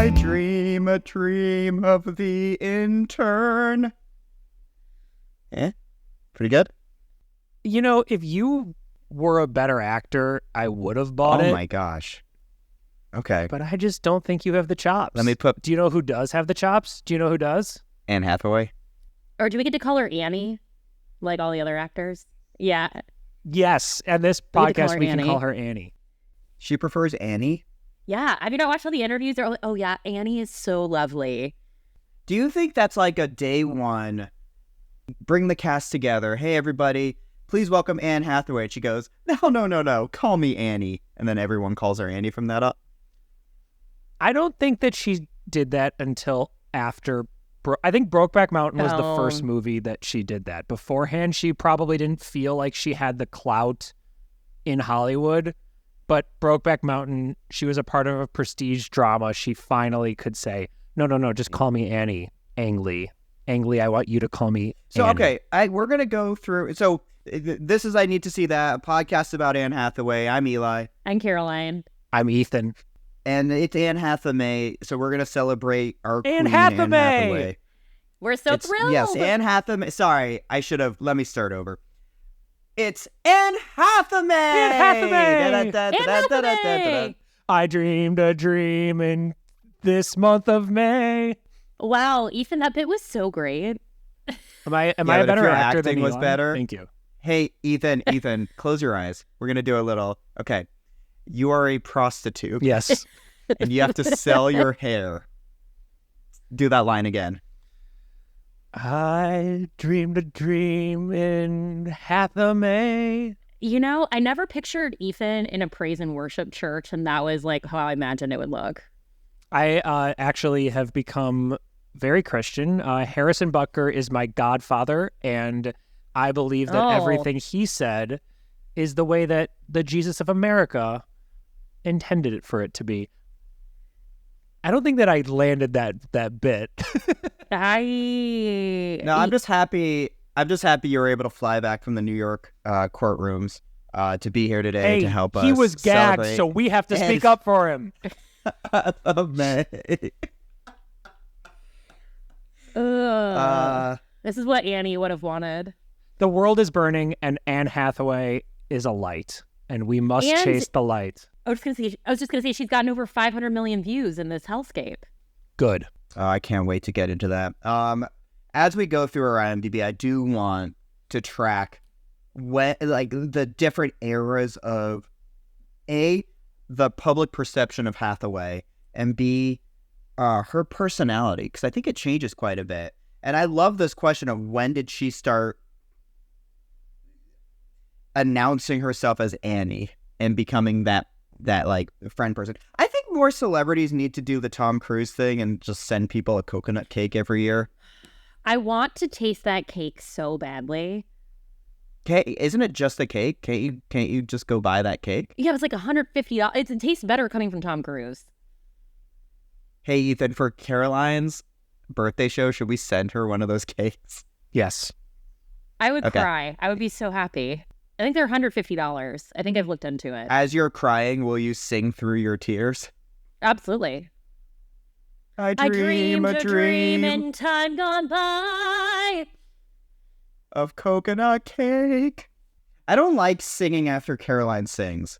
I dream a dream of the intern. Pretty good. You know, if you were a better actor, I would have bought it. Oh my gosh. Okay. But I just don't think you have the chops. Let me put... Do you know who does have the chops? Do you know who does? Anne Hathaway. Or do we get to call her Annie, like all the other actors? Yeah. Yes, and this podcast we can call her Annie. She prefers Annie? Yeah. Have you not watched all the interviews? They're like, oh yeah, Annie is so lovely. Do you think that's like a day one, bring the cast together, hey everybody, please welcome Anne Hathaway. And she goes, no, call me Annie. And then everyone calls her Annie from that up. I don't think that she did that until after. I think Brokeback Mountain was the first movie that she did that. Beforehand, she probably didn't feel like she had the clout in Hollywood. But Brokeback Mountain, she was a part of a prestige drama. She finally could say, no, just call me Annie. Ang Lee, I want you to call me So, Annie. okay, we're going to go through. So, this is I Need to See That, a podcast about Anne Hathaway. I'm Eli. I'm Caroline. I'm Ethan. And it's Anne Hatha-May, so we're going to celebrate our Anne queen, Hatha-May. Anne Hathaway. We're so thrilled. Yes, Anne Hatha-May. Sorry, let me start over. It's Anne Hatha-May! Anne Hatha-May! Anne Hatha-May! I dreamed a dream in this month of May. Wow, Ethan, that bit was so great. Am I a better actor than was Elon? better. Thank you. Hey, Ethan, close your eyes. We're going to do a little... Okay. You are a prostitute. Yes. And you have to sell your hair. Do that line again. I dreamed a dream in Hatha-May. You know, I never pictured Ethan in a praise and worship church, and that was like how I imagined it would look. I actually have become very Christian. Harrison Butker is my godfather, and I believe that everything he said is the way that the Jesus of America intended it for it to be. I don't think that I landed that bit. No, I'm just happy you were able to fly back from the New York courtrooms to be here today to help us. He was gagged, celebrate. so we have to speak up for him. Oh, man. This is what Annie would have wanted. The world is burning, and Anne Hathaway is a light, and we must chase the light. I was just gonna say she's gotten over 500 million views in this hellscape. Good. I can't wait to get into that. As we go through our IMDb, I do want to track the different eras of A, the public perception of Hathaway, and B, her personality, because I think it changes quite a bit. And I love this question of when did she start announcing herself as Annie and becoming that like friend person. I think more celebrities need to do the Tom Cruise thing and just send people a coconut cake every year. I want to taste that cake so badly. Okay, isn't it just a cake? Can't you just go buy that cake? Yeah, it was like $150. It tastes better coming from Tom Cruise. Hey, Ethan, for Caroline's birthday show, should we send her one of those cakes? Yes. I would cry. I would be so happy. I think they're $150. I think I've looked into it. As you're crying, will you sing through your tears? Absolutely. I dream a dream in time gone by of coconut cake. I don't like singing after Caroline sings.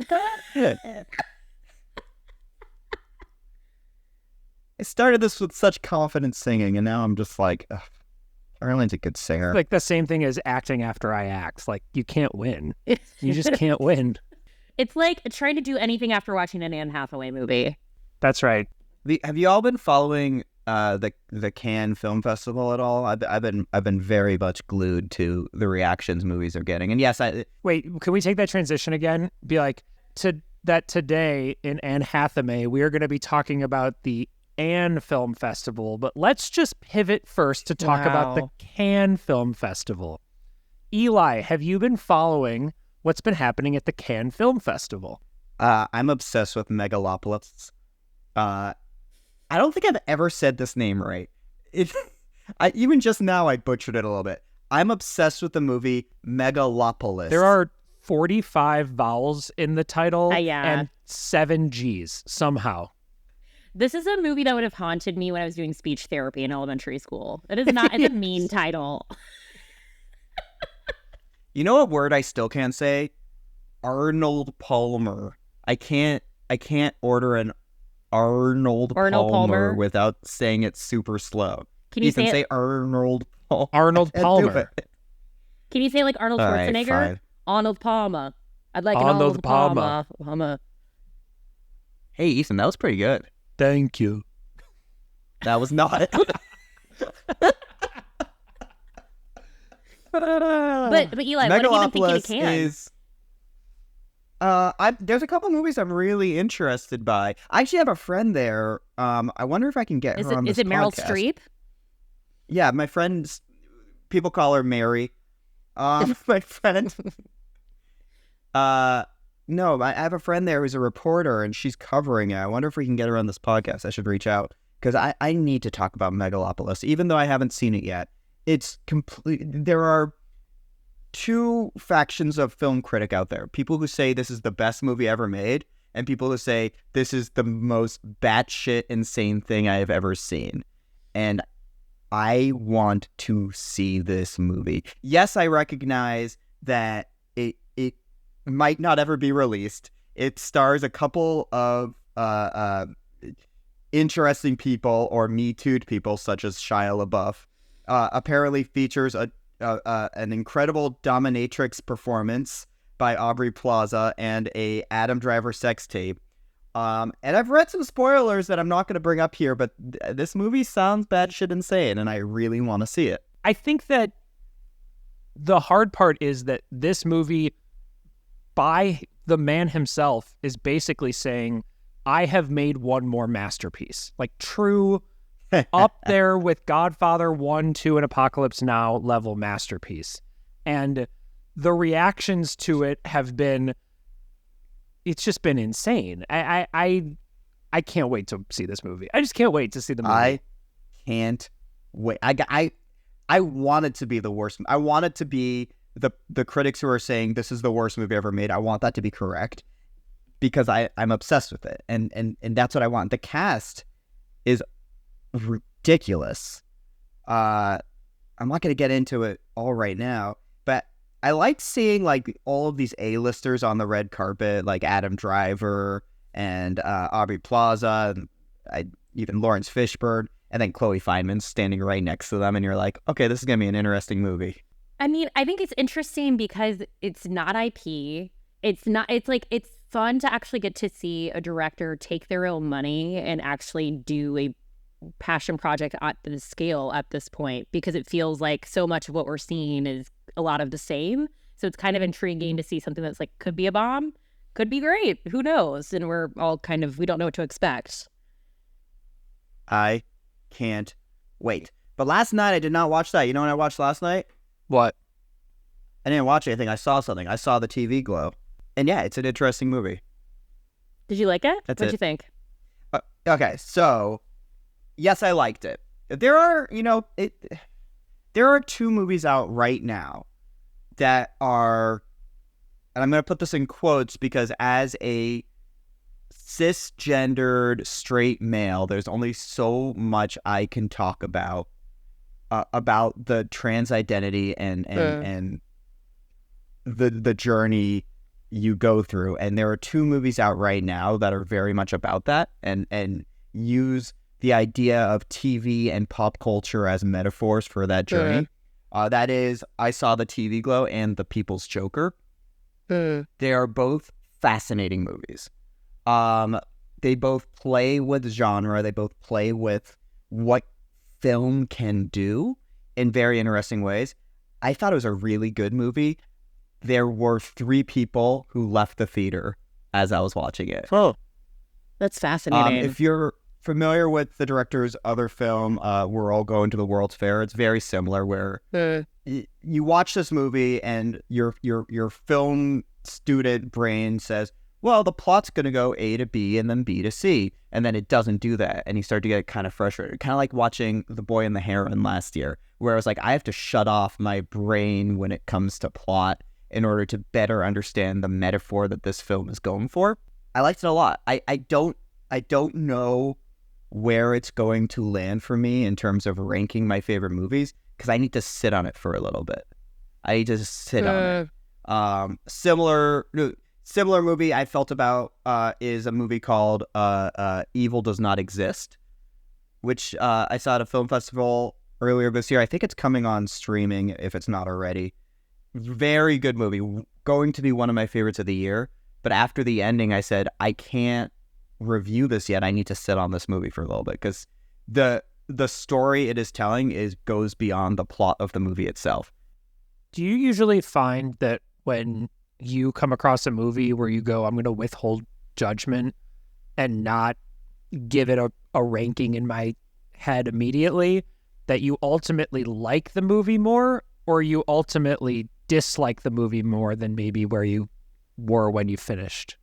I started this with such confident singing, and now I'm just like, ugh. Caroline's a good singer. Like the same thing as acting after I act. Like, you can't win. You just can't win. It's like trying to do anything after watching an Anne Hathaway movie. That's right. Have you all been following the Cannes Film Festival at all? I've been very much glued to the reactions movies are getting. And yes, Wait, can we take that transition again? Be like, today in Anne Hatha-May, we are going to be talking about the Anne Film Festival, but let's just pivot first to talk about the Cannes Film Festival. Eli, have you been following what's been happening at the Cannes Film Festival? I'm obsessed with Megalopolis. I don't think I've ever said this name right. Even just now, I butchered it a little bit. I'm obsessed with the movie Megalopolis. There are 45 vowels in the title yeah. and 7 G's somehow. This is a movie that would have haunted me when I was doing speech therapy in elementary school. It is not. It's a mean title. You know what word I still can't say? Arnold Palmer. I can't order an Arnold Palmer without saying it super slow. Can you say Arnold Palmer? Arnold Palmer. Can you say like Arnold Schwarzenegger? Right, Arnold Palmer. I'd like Arnold an Arnold Palmer. Hey, Ethan, that was pretty good. Thank you. That was not. But Eli, what do you even think you can? Is there's a couple movies I'm really interested by. I actually have a friend there. I wonder if I can get her on this podcast. Is it Meryl Streep? Yeah, my friend's people call her Mary. My friend. No, I have a friend there who's a reporter and she's covering it. I wonder if we can get her on this podcast. I should reach out because I need to talk about Megalopolis, even though I haven't seen it yet. It's complete. There are two factions of film critic out there. People who say this is the best movie ever made and people who say this is the most batshit insane thing I have ever seen. And I want to see this movie. Yes, I recognize that it might not ever be released. It stars a couple of interesting people or Me Too'd people such as Shia LaBeouf. Apparently features an incredible dominatrix performance by Aubrey Plaza and a Adam Driver sex tape. And I've read some spoilers that I'm not going to bring up here, but this movie sounds batshit insane, and I really want to see it. I think that the hard part is that this movie, by the man himself, is basically saying, I have made one more masterpiece. Like true, up there with Godfather 1, 2, and Apocalypse Now level masterpiece. And the reactions to it have been, it's just been insane. I can't wait to see this movie. I just can't wait to see the movie. I can't wait. I want it to be the worst. I want it to be the critics who are saying this is the worst movie ever made. I want that to be correct because I'm obsessed with it. And that's what I want. The cast is ridiculous. I'm not going to get into it all right now, but I like seeing like all of these A-listers on the red carpet, like Adam Driver and Aubrey Plaza, and even Lawrence Fishburne, and then Chloe Fineman standing right next to them, and you're like, okay, this is going to be an interesting movie. I mean, I think it's interesting because it's not IP. It's fun to actually get to see a director take their own money and actually do a passion project at this scale at this point, because it feels like so much of what we're seeing is a lot of the same. So it's kind of intriguing to see something that's like, could be a bomb, could be great, who knows? And we're all kind of, we don't know what to expect. I can't wait. But last night I did not watch that. You know what I watched last night? What? I didn't watch anything. I saw something. I saw the TV glow. And yeah, it's an interesting movie. Did you like it? What'd you think? Okay, so yes, I liked it. There are, there are two movies out right now that are, and I'm going to put this in quotes because as a cisgendered straight male, there's only so much I can talk about the trans identity and the journey you go through. And there are two movies out right now that are very much about that and use the idea of TV and pop culture as metaphors for that journey. That is, I Saw the TV Glow and The People's Joker. They are both fascinating movies. They both play with genre. They both play with what film can do in very interesting ways. I thought it was a really good movie. There were 3 people who left the theater as I was watching it. Oh, that's fascinating. If you're familiar with the director's other film, We're All Going to the World's Fair, it's very similar where you watch this movie and your film student brain says, well, the plot's going to go A to B and then B to C. And then it doesn't do that. And you start to get kind of frustrated. Kind of like watching The Boy and the Heron last year, where I was like, I have to shut off my brain when it comes to plot in order to better understand the metaphor that this film is going for. I liked it a lot. I don't know where it's going to land for me in terms of ranking my favorite movies because I need to sit on it for a little bit. I need to just sit on it. Similar movie I felt about is a movie called Evil Does Not Exist, which I saw at a film festival earlier this year. I think it's coming on streaming if it's not already. Very good movie. Going to be one of my favorites of the year. But after the ending, I said, I can't review this yet. I need to sit on this movie for a little bit because the story it is telling goes beyond the plot of the movie itself. Do you usually find that when you come across a movie where you go, I'm going to withhold judgment and not give it a ranking in my head immediately, that you ultimately like the movie more, or you ultimately dislike the movie more than maybe where you were when you finished?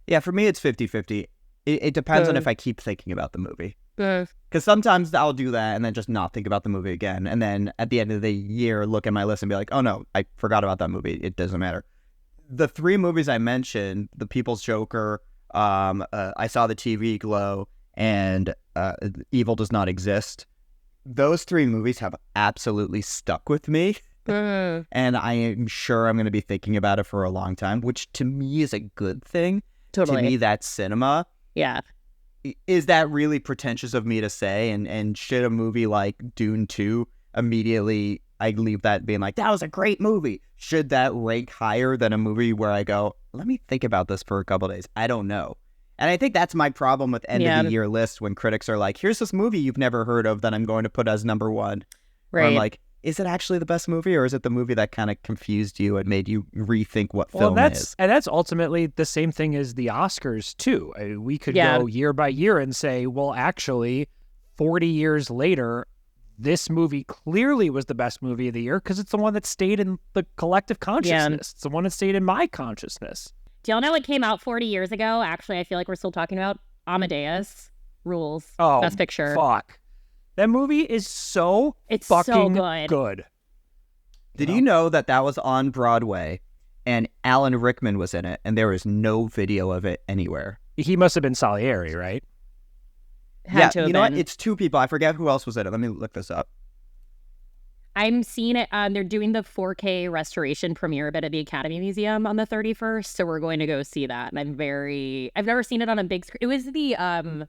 Yeah, for me, it's 50-50. It depends on if I keep thinking about the movie. Because sometimes I'll do that and then just not think about the movie again. And then at the end of the year, look at my list and be like, oh no, I forgot about that movie. It doesn't matter. The 3 movies I mentioned, The People's Joker, I Saw the TV Glow, and Evil Does Not Exist. Those 3 movies have absolutely stuck with me. And I am sure I'm going to be thinking about it for a long time, which to me is a good thing. Totally. To me, that's cinema. Yeah. Is that really pretentious of me to say? And should a movie like Dune 2 immediately, I leave that being like, that was a great movie. Should that rank higher than a movie where I go, let me think about this for a couple days? I don't know. And I think that's my problem with end of the year lists when critics are like, here's this movie you've never heard of that I'm going to put as number 1. Right. Or I'm like, is it actually the best movie, or is it the movie that kind of confused you and made you rethink what film is? And that's ultimately the same thing as the Oscars, too. We could go year by year and say, well, actually, 40 years later, this movie clearly was the best movie of the year because it's the one that stayed in the collective consciousness. It's the one that stayed in my consciousness. Do y'all know what came out 40 years ago? Actually, I feel like we're still talking about Amadeus. Rules. Oh, Best Picture. Fuck. That movie is so fucking good. Did you know that was on Broadway and Alan Rickman was in it and there was no video of it anywhere? He must have been Salieri, right? You know what? It's 2 people. I forget who else was in it. Let me look this up. I'm seeing it. They're doing the 4K restoration premiere bit at the Academy Museum on the 31st. So we're going to go see that. And I've never seen it on a big screen. It was the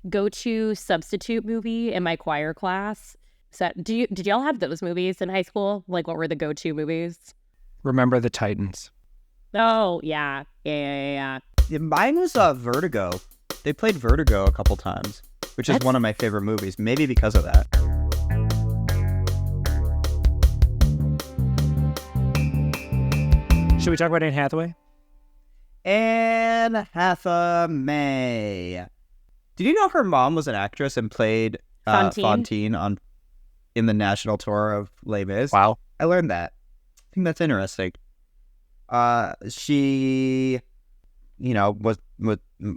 go-to substitute movie in my choir class. So did y'all have those movies in high school? Like, what were the go-to movies? Remember the Titans. Oh, yeah. Mine was Vertigo. They played Vertigo a couple times, which is one of my favorite movies, maybe because of that. Should we talk about Anne Hathaway? Anne Hatha-May. Did you know her mom was an actress and played Fantine in the national tour of Les Mis? Wow. I learned that. I think that's interesting. She, was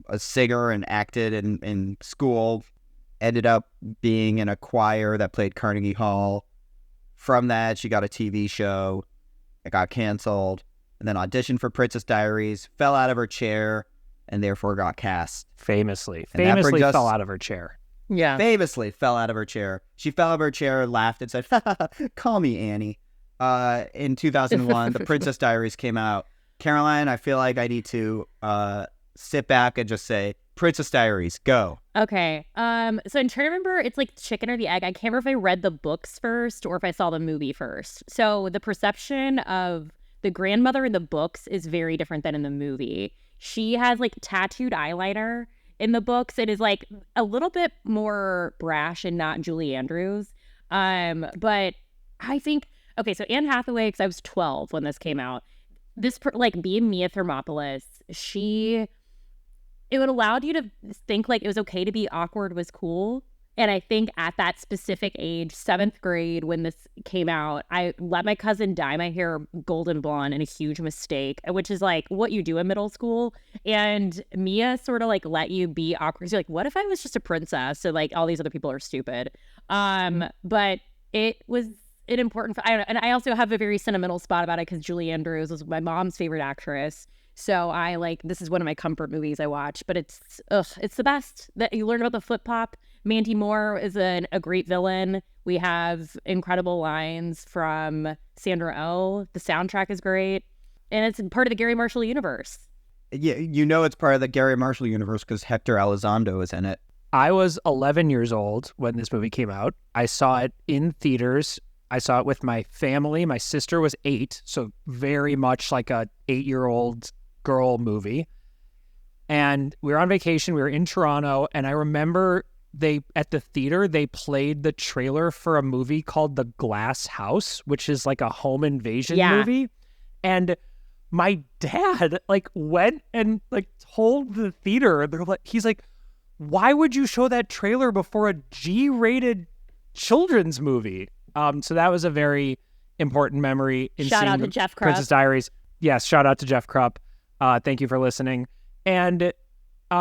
a singer and acted in school, ended up being in a choir that played Carnegie Hall. From that, she got a TV show. It got canceled. And then auditioned for Princess Diaries, fell out of her chair, and therefore got cast. Famously fell out of her chair. Yeah. Famously fell out of her chair. She fell out of her chair, laughed, and said, call me Annie. In 2001, The Princess Diaries came out. Caroline, I feel like I need to sit back and just say, Princess Diaries, go. Okay. So I'm trying to remember, it's like chicken or the egg. I can't remember if I read the books first or if I saw the movie first. So the perception of the grandmother in the books is very different than in the movie. She has like tattooed eyeliner in the books. It is like a little bit more brash and not Julie Andrews. But I think, okay, so Anne Hathaway, because I was 12 when this came out, being Mia Thermopolis, it would allow you to think like it was okay to be awkward was cool. And I think at that specific age, 7th grade, when this came out, I let my cousin dye my hair golden blonde in a huge mistake, which is like what you do in middle school. And Mia sort of like let you be awkward. So you're like, what if I was just a princess? So like all these other people are stupid. But it was an important, I don't know. And I also have a very sentimental spot about it because Julie Andrews was my mom's favorite actress. So this is one of my comfort movies I watch, but it's the best. That you learn about the flip pop. Mandy Moore is a great villain. We have incredible lines from Sandra Oh. The soundtrack is great, and it's part of the Gary Marshall universe. Yeah, it's part of the Gary Marshall universe because Hector Elizondo is in it. I was 11 years old when this movie came out. I saw it in theaters. I saw it with my family. My sister was 8, so very much like a 8-year-old girl movie. And we were on vacation. We were in Toronto, and I remember at the theater, they played the trailer for a movie called The Glass House, which is like a home invasion movie. And my dad went and told the theater, he's like, why would you show that trailer before a G-rated children's movie? So that was a very important memory. Shout out to Jeff Krupp. Princess Diaries. Yes, shout out to Jeff Krupp. Thank you for listening. And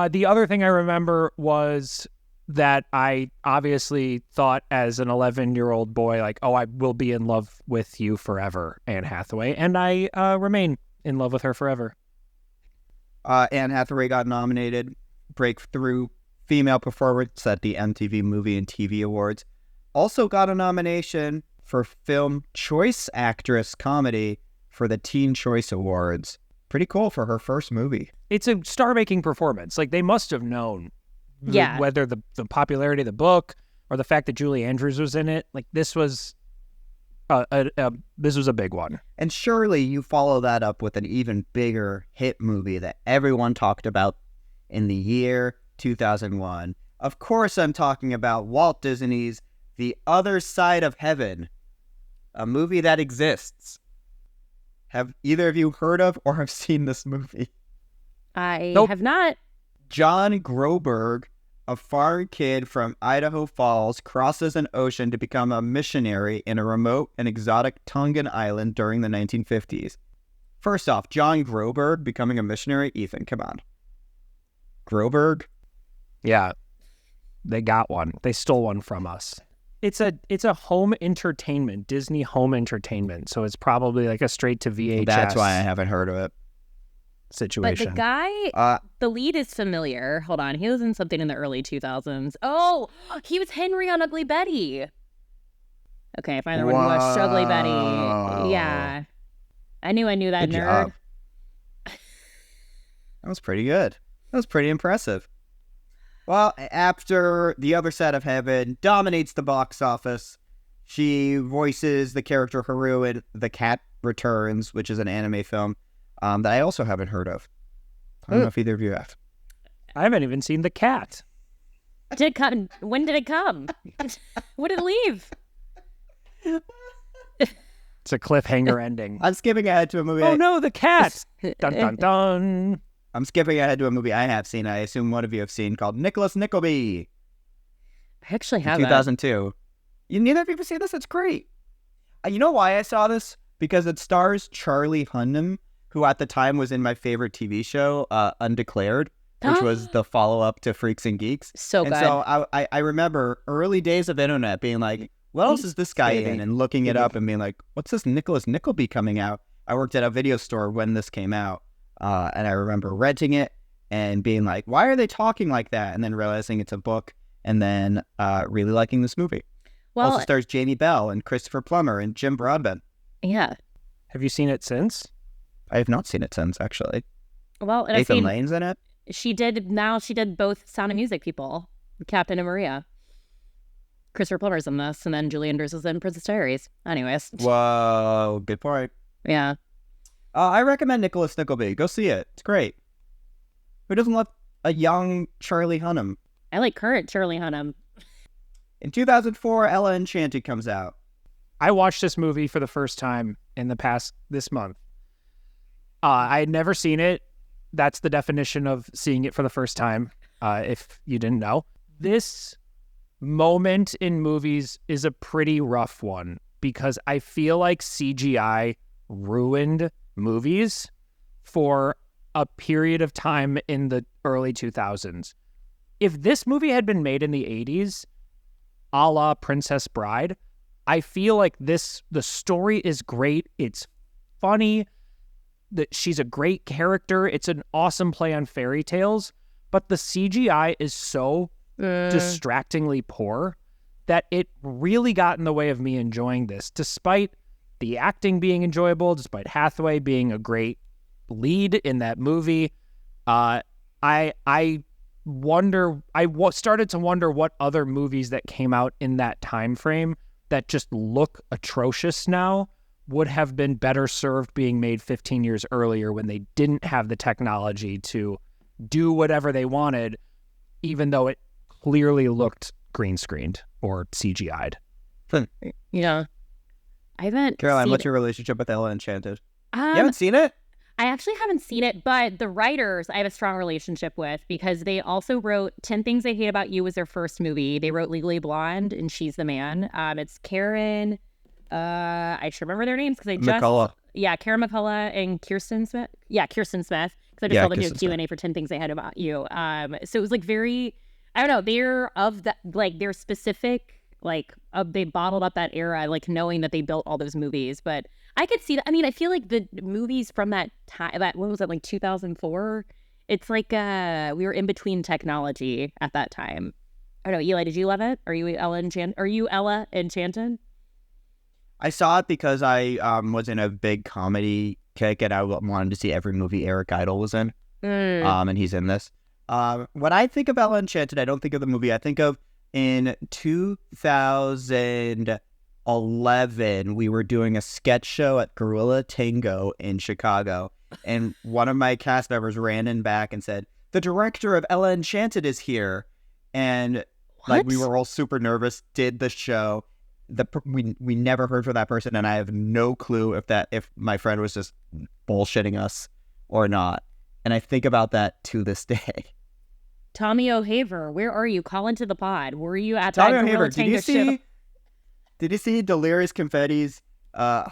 the other thing I remember was that I obviously thought as an 11-year-old boy, I will be in love with you forever, Anne Hathaway. And I remain in love with her forever. Anne Hathaway got nominated Breakthrough Female Performance at the MTV Movie and TV Awards. Also got a nomination for Film Choice Actress Comedy for the Teen Choice Awards. Pretty cool for her first movie. It's a star-making performance. They must have known whether the popularity of the book or the fact that Julie Andrews was in it. This was this was a big one. And surely you follow that up with an even bigger hit movie that everyone talked about in the year 2001. Of course, I'm talking about Walt Disney's The Other Side of Heaven, a movie that exists. Have either of you heard of or have seen this movie? I have not. John Groberg, a foreign kid from Idaho Falls, crosses an ocean to become a missionary in a remote and exotic Tongan island during the 1950s. First off, John Groberg becoming a missionary? Ethan, come on. Groberg? Yeah, they got one. They stole one from us. It's a home entertainment, Disney home entertainment. So it's probably a straight to VHS. That's why I haven't heard of it. Situation. But the guy, the lead is familiar. Hold on. He was in something in the early 2000s. Oh, he was Henry on Ugly Betty. Okay, I finally want to watch Ugly Betty. Yeah. I knew that good nerd. Job. That was pretty good. That was pretty impressive. Well, after The Other Side of Heaven dominates the box office, she voices the character Haru in The Cat Returns, which is an anime film that I also haven't heard of. I don't know if either of you have. I haven't even seen The Cat. Did it come? When did it come? When did it leave? It's a cliffhanger ending. I'm skipping ahead to a movie. Oh no, The Cat! Dun dun dun. I'm skipping ahead to a movie I have seen. I assume one of you have seen, called Nicholas Nickleby. I actually haven't. 2002. Neither of you have seen this? It's great. You know why I saw this? Because it stars Charlie Hunnam, who at the time was in my favorite TV show, Undeclared, which was the follow-up to Freaks and Geeks. So good. And so I remember early days of internet being like, what else is this guy in? And looking it up and being like, what's this Nicholas Nickleby coming out? I worked at a video store when this came out. And I remember renting it and being like, why are they talking like that? And then realizing it's a book and then really liking this movie. Well, also stars Jamie Bell and Christopher Plummer and Jim Broadbent. Yeah. Have you seen it since? I have not seen it since, actually. Well, and Nathan Lane's in it? She did both Sound of Music people, Captain and Maria. Christopher Plummer's in this, and then Julie Andrews is in Princess Diaries. Anyways. Whoa, good point. Yeah. I recommend Nicholas Nickleby. Go see it. It's great. Who doesn't love a young Charlie Hunnam? I like current Charlie Hunnam. In 2004, Ella Enchanted comes out. I watched this movie for the first time this month. I had never seen it. That's the definition of seeing it for the first time, if you didn't know. This moment in movies is a pretty rough one because I feel like CGI ruined movies for a period of time in the early 2000s. If this movie had been made in the 80s, a la Princess Bride, I feel like the story is great. It's funny. that she's a great character. It's an awesome play on fairy tales, but the CGI is so distractingly poor that it really got in the way of me enjoying this, despite the acting being enjoyable, despite Hathaway being a great lead in that movie. I started to wonder what other movies that came out in that time frame that just look atrocious now would have been better served being made 15 years earlier when they didn't have the technology to do whatever they wanted, even though it clearly looked green screened or CGI'd. Yeah. I haven't Caroline, seen what's it. your relationship with Ella Enchanted? You haven't seen it? I actually haven't seen it, but the writers I have a strong relationship with because they also wrote 10 Things I Hate About You was their first movie. They wrote Legally Blonde and She's the Man. It's Karen, I should remember their names because I just... McCullough. Yeah, Karen McCullough and Kirsten Smith. Yeah, Kirsten Smith. Because I just saw the new Q&A for 10 Things I Hate About You. So it was like very... I don't know, they're of that, like, they're specific, like, they bottled up that era, like, knowing that they built all those movies. But I could see that. I mean, I feel like the movies from that time, what was that, like 2004? It's like we were in between technology at that time. I don't know, Eli, did you love it? Are you Ella Enchanted? I saw it because I was in a big comedy kick and I wanted to see every movie Eric Idle was in. And he's in this. When I think of Ella Enchanted, I don't think of the movie. I think of in 2011, we were doing a sketch show at Gorilla Tango in Chicago. And one of my cast members ran in back and said, "The director of Ella Enchanted is here." And like we were all super nervous, did the show. We never heard from that person. And I have no clue if my friend was just bullshitting us or not. And I think about that to this day. Tommy O'Haver, where are you? Call into the pod. Were you at Tommy that Gorilla O'Haver, Tango show? Did you see Delirious Confetti's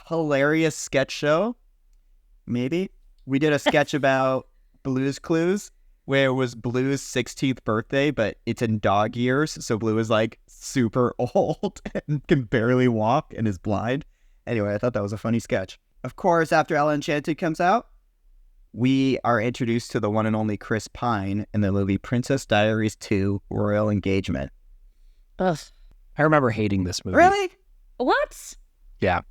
hilarious sketch show? Maybe. We did a sketch about Blue's Clues, where it was Blue's 16th birthday, but it's in dog years. So Blue is like super old and can barely walk and is blind. Anyway, I thought that was a funny sketch. Of course, after Ella Enchanted comes out, we are introduced to the one and only Chris Pine in the movie Princess Diaries 2 Royal Engagement. Ugh. I remember hating this movie. Really? What? Yeah.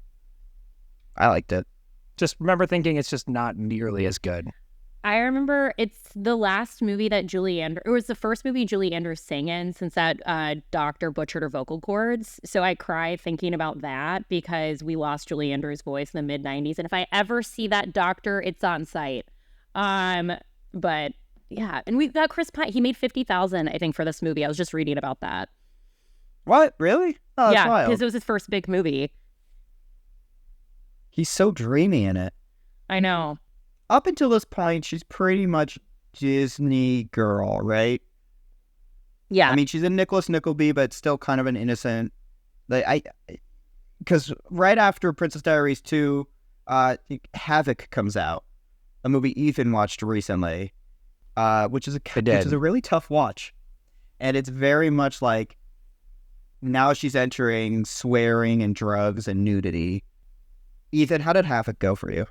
I liked it. Just remember thinking it's just not nearly as good. I remember it's the last movie that Julie Andrews, it was the first movie Julie Andrews sang in since that doctor butchered her vocal cords. So I cry thinking about that because we lost Julie Andrews' voice in the mid-90s. And if I ever see that doctor, it's on site. But yeah, and we've got Chris Pine. He made $50,000, I think, for this movie. I was just reading about that. What? Really? Oh, that's yeah, wild. because it was his first big movie. He's so dreamy in it. I know. Up until this point, she's pretty much Disney girl, right? Yeah. I mean, she's in Nicholas Nickleby, but still kind of an innocent. Because right after Princess Diaries 2, Havoc comes out, a movie Ethan watched recently, which is a really tough watch, and it's very much like now she's entering swearing and drugs and nudity. Ethan, how did Havoc go for you?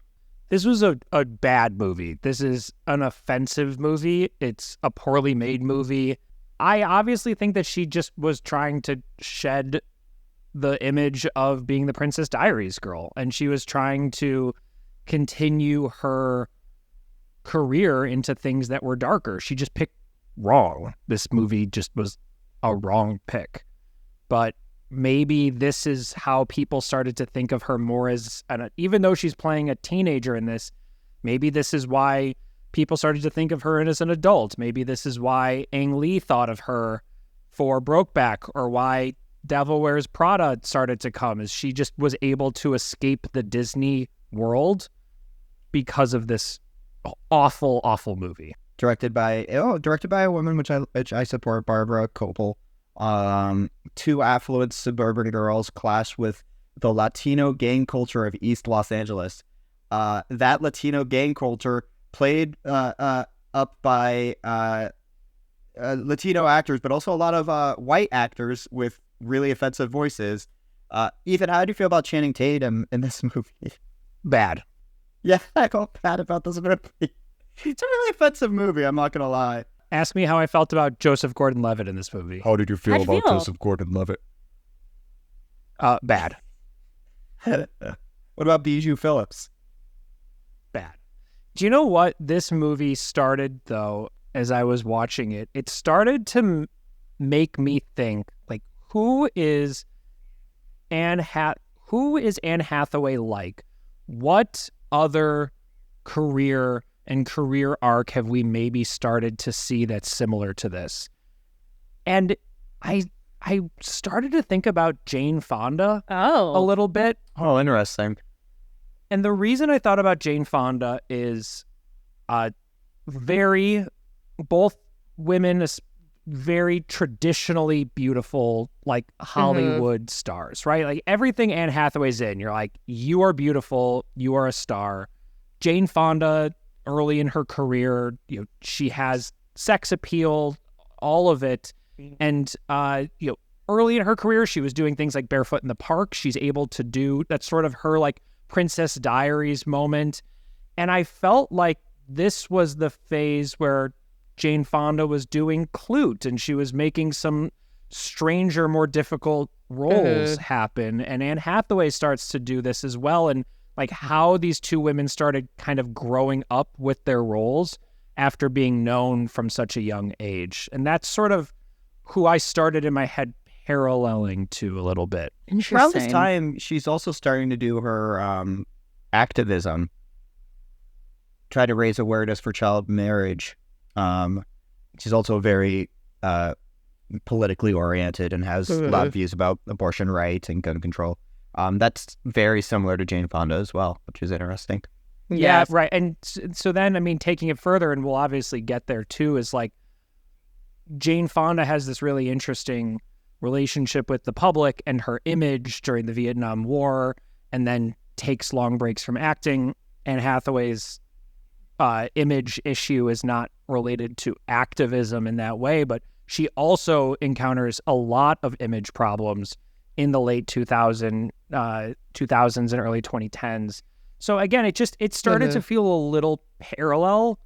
This was a bad movie. This is an offensive movie. It's a poorly made movie. I obviously think that she just was trying to shed the image of being the Princess Diaries girl, and she was trying to continue her career into things that were darker. She just picked wrong. This movie just was a wrong pick. But maybe this is how people started to think of her more as, even though she's playing a teenager in this, maybe this is why people started to think of her as an adult. Maybe this is why Ang Lee thought of her for Brokeback, or why Devil Wears Prada started to come, is she just was able to escape the Disney world because of this awful, awful movie. Directed by a woman, which I support, Barbara Kopel. Two affluent suburban girls clash with the Latino gang culture of East Los Angeles. That Latino gang culture played up by Latino actors, but also a lot of white actors with really offensive voices. Ethan, how do you feel about Channing Tatum in this movie? Bad. Yeah, I felt bad about this movie. It's a really offensive movie, I'm not going to lie. Ask me how I felt about Joseph Gordon-Levitt in this movie. How did you feel How'd you about feel? Joseph Gordon-Levitt? Bad. What about Bijou Phillips? Bad. Do you know what this movie started, though, as I was watching it? It started to make me think, like, who is Anne Hathaway like? What other career and career arc have we maybe started to see that's similar to this? And I started to think about Jane Fonda a little bit. Oh, interesting. And the reason I thought about Jane Fonda is both women, very traditionally beautiful, like Hollywood stars, right? Like everything Anne Hathaway's in, you're like, you are beautiful, you are a star. Jane Fonda, early in her career, she has sex appeal, all of it. And, early in her career, she was doing things like Barefoot in the Park. She's able to do, that's sort of her like Princess Diaries moment. And I felt like this was the phase where Jane Fonda was doing Clute and she was making some stranger, more difficult roles happen. And Anne Hathaway starts to do this as well. And like how these two women started kind of growing up with their roles after being known from such a young age. And that's sort of who I started in my head paralleling to a little bit. Interesting. Around this time, she's also starting to do her activism, try to raise awareness for child marriage. She's also very politically oriented and has a lot of views about abortion rights and gun control. That's very similar to Jane Fonda as well, which is interesting. Yeah, right. And so then, I mean, taking it further, and we'll obviously get there too, is like Jane Fonda has this really interesting relationship with the public and her image during the Vietnam War, and then takes long breaks from acting. Anne Hathaway's image issue is not related to activism in that way, but she also encounters a lot of image problems in the late 2000s and early 2010s. So again, it started to feel a little parallel,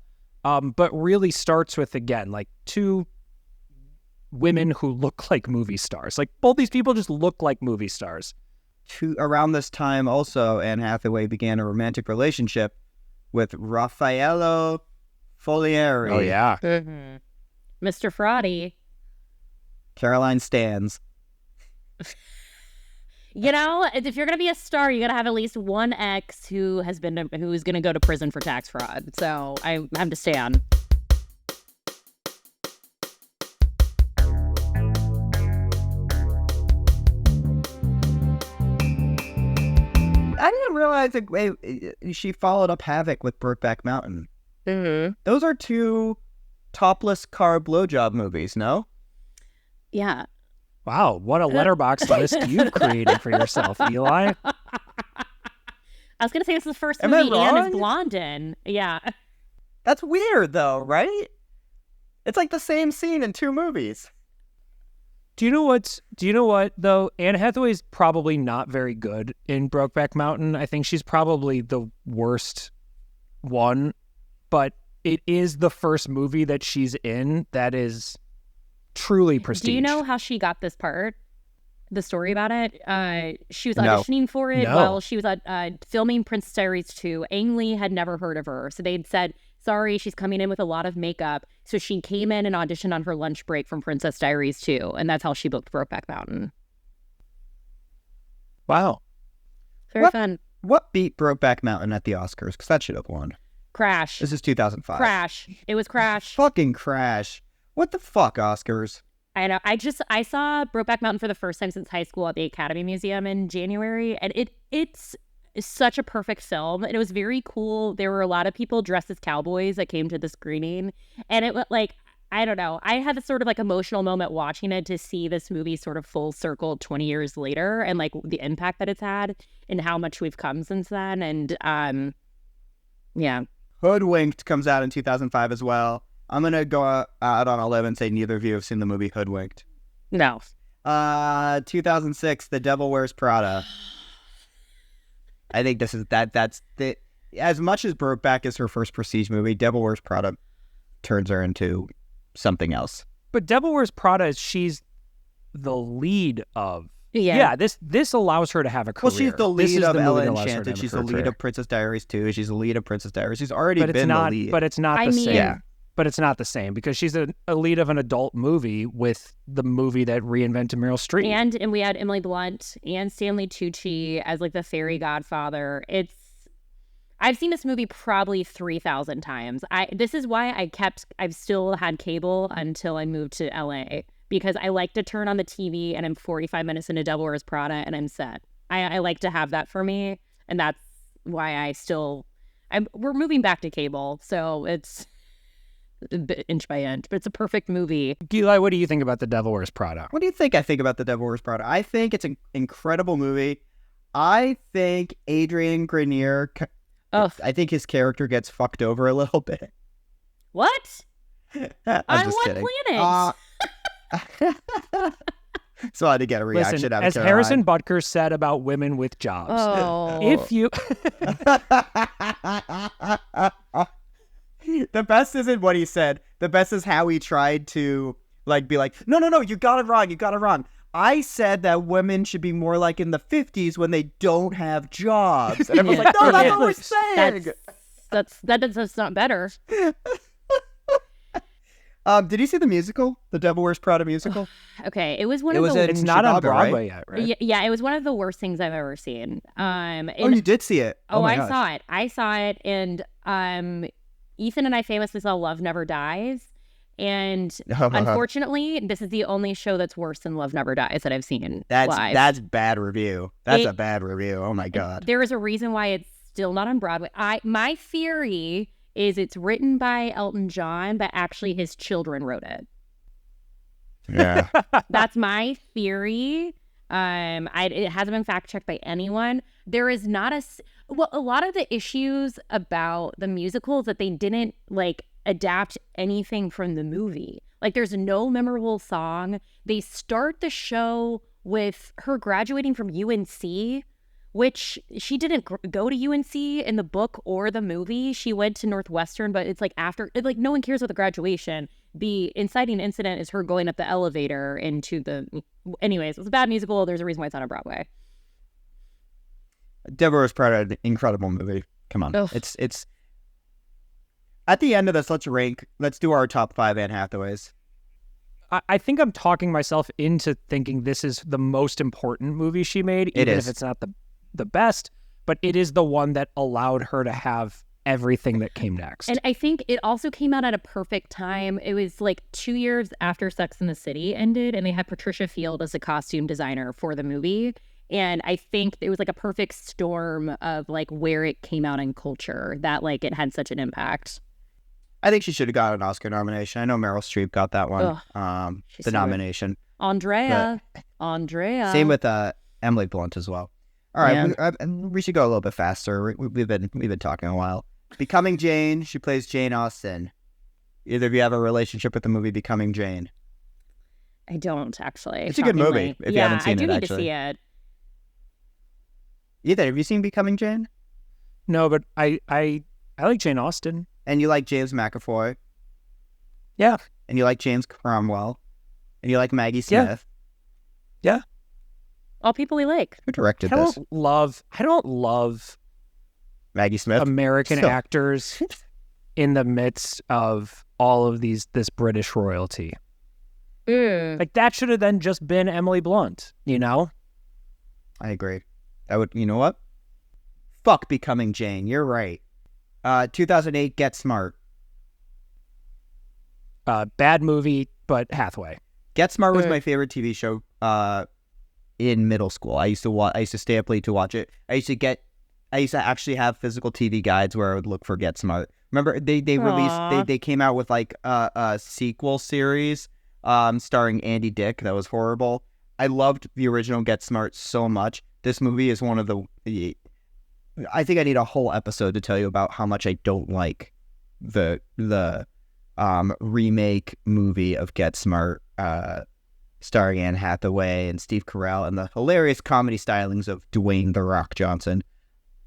but really starts with, again, like two women who look like movie stars. Like both these people just look like movie stars. Around this time also, Anne Hathaway began a romantic relationship with Raffaello Folieri. Oh, yeah. Mr. Fraudy. Caroline Stans. If you're going to be a star, you got to have at least one ex who's going to go to prison for tax fraud. So I have to stand. I didn't realize that she followed up Havoc with Brokeback Mountain. Those are two topless car blowjob movies, no? Yeah. Wow, what a letterbox list you've created for yourself, Eli. I was going to say this is the first Am I movie Anne wrong? is blonde in. Yeah. That's weird, though, right? It's like the same scene in two movies. Do you know what, though? Anne Hathaway's probably not very good in Brokeback Mountain. I think she's probably the worst one, but it is the first movie that she's in that is truly prestige. Do you know how she got this part? The story about it? She was No. auditioning for it No. while she was filming Princess Diaries 2. Ang Lee had never heard of her. So they'd said, sorry, she's coming in with a lot of makeup. So she came in and auditioned on her lunch break from Princess Diaries 2. And that's how she booked Brokeback Mountain. Wow. Very fun. What beat Brokeback Mountain at the Oscars? Because that should have won. Crash. This is 2005. Crash. It was Crash. Fucking Crash. What the fuck, Oscars? I know. I saw Brokeback Mountain for the first time since high school at the Academy Museum in January, and it's such a perfect film, and it was very cool. There were a lot of people dressed as cowboys that came to the screening, and it was like, I don't know. I had a sort of like emotional moment watching it to see this movie sort of full circle 20 years later, and like the impact that it's had and how much we've come since then. And yeah. Hoodwinked comes out in 2005 as well. I'm going to go out on a limb and say neither of you have seen the movie Hoodwinked. No. 2006, The Devil Wears Prada. I think this is that's the as much as Brokeback is her first prestige movie, Devil Wears Prada turns her into something else. But Devil Wears Prada is she's the lead of. Yeah. This allows her to have a career. Well, she's the This lead is of the movie Ella that allows her to Enchanted. have a She's the lead career. of Princess Diaries 2. She's the lead of Princess Diaries. She's already But it's been not. the lead. But it's not I the mean- same. Yeah. But it's not the same because she's a lead of an adult movie with the movie that reinvented Meryl Streep. And we had Emily Blunt and Stanley Tucci as like the fairy godfather. I've seen this movie probably 3,000 times. This is why I've still had cable until I moved to LA, because I like to turn on the TV and I'm 45 minutes into Devil Wears Prada and I'm set. I like to have that for me, and that's why we're moving back to cable, so it's a bit inch by inch, but it's a perfect movie. Eli, what do you think about The Devil Wears Prada? What do you think I think about The Devil Wears Prada? I think it's an incredible movie. I think Adrian Grenier, Oh, I think his character gets fucked over a little bit. what? I'm On just what kidding. planet? So I had to get a reaction Listen, out of as Caroline. Harrison Butker said about women with jobs, Oh, if you The best isn't what he said. The best is how he tried to be like, no, you got it wrong. I said that women should be more like in the 50s when they don't have jobs. And everyone's like, no, that's what we're saying. that's not better. Did you see the musical? The Devil Wears Prada musical? Okay, it was one It of was the in it's not on Chicago, Broadway right? yet, right? yeah, it was one of the worst things I've ever seen. Oh, you did see it? My I gosh. saw it. I saw it, and Ethan and I famously saw Love Never Dies. And unfortunately, this is the only show that's worse than Love Never Dies that I've seen live. That's bad review. That's a bad review. Oh my god. There is a reason why it's still not on Broadway. My theory is it's written by Elton John, but actually his children wrote it. Yeah. That's my theory. It hasn't been fact checked by anyone. There is not a lot of the issues about the musical is that they didn't adapt anything from the movie. Like, there's no memorable song. They start the show with her graduating from UNC, which she didn't go to UNC in the book or the movie. She went to Northwestern, but it's after, no one cares about the graduation. The inciting incident is her going up the elevator anyways, it's a bad musical. There's a reason why it's not on Broadway. Devil Wears Prada, an incredible movie. Come on. Ugh. It's at the end of this, let's rank. Let's do our top 5 Anne Hathaways. I think I'm talking myself into thinking this is the most important movie she made, even if it's not the best, but it is the one that allowed her to have everything that came next. And I think it also came out at a perfect time. It was 2 years after Sex and the City ended, and they had Patricia Field as a costume designer for the movie. And I think it was a perfect storm of where it came out in culture that it had such an impact. I think she should have got an Oscar nomination. I know Meryl Streep got that one. She's The so nomination. Andrea. Same with Emily Blunt as well. All right, Yeah. we should go a little bit faster. We've been talking a while. Becoming Jane. She plays Jane Austen. Either of you have a relationship with the movie Becoming Jane? I don't, actually. It's a good movie, shockingly. if you haven't seen I do it, need actually. to see it. Either have you seen Becoming Jane? No, but I like Jane Austen. And you like James McAvoy? Yeah. And you like James Cromwell? And you like Maggie Yeah. Smith? Yeah. All people we like. Who directed I this? don't love Maggie Smith? American So- actors in the midst of all of this British royalty. That should have then just been Emily Blunt, you know? I agree. You know what? Fuck Becoming Jane. You're right. 2008, Get Smart. Bad movie, but Hathaway. Get Smart was my favorite TV show in middle school. I used to stay up late to watch it. I used to actually have physical TV guides where I would look for Get Smart. Remember they released they came out with a sequel series starring Andy Dick that was horrible. I loved the original Get Smart so much. This movie is one of the I think I need a whole episode to tell you about how much I don't like the remake movie of Get Smart, starring Anne Hathaway and Steve Carell and the hilarious comedy stylings of Dwayne "The Rock" Johnson.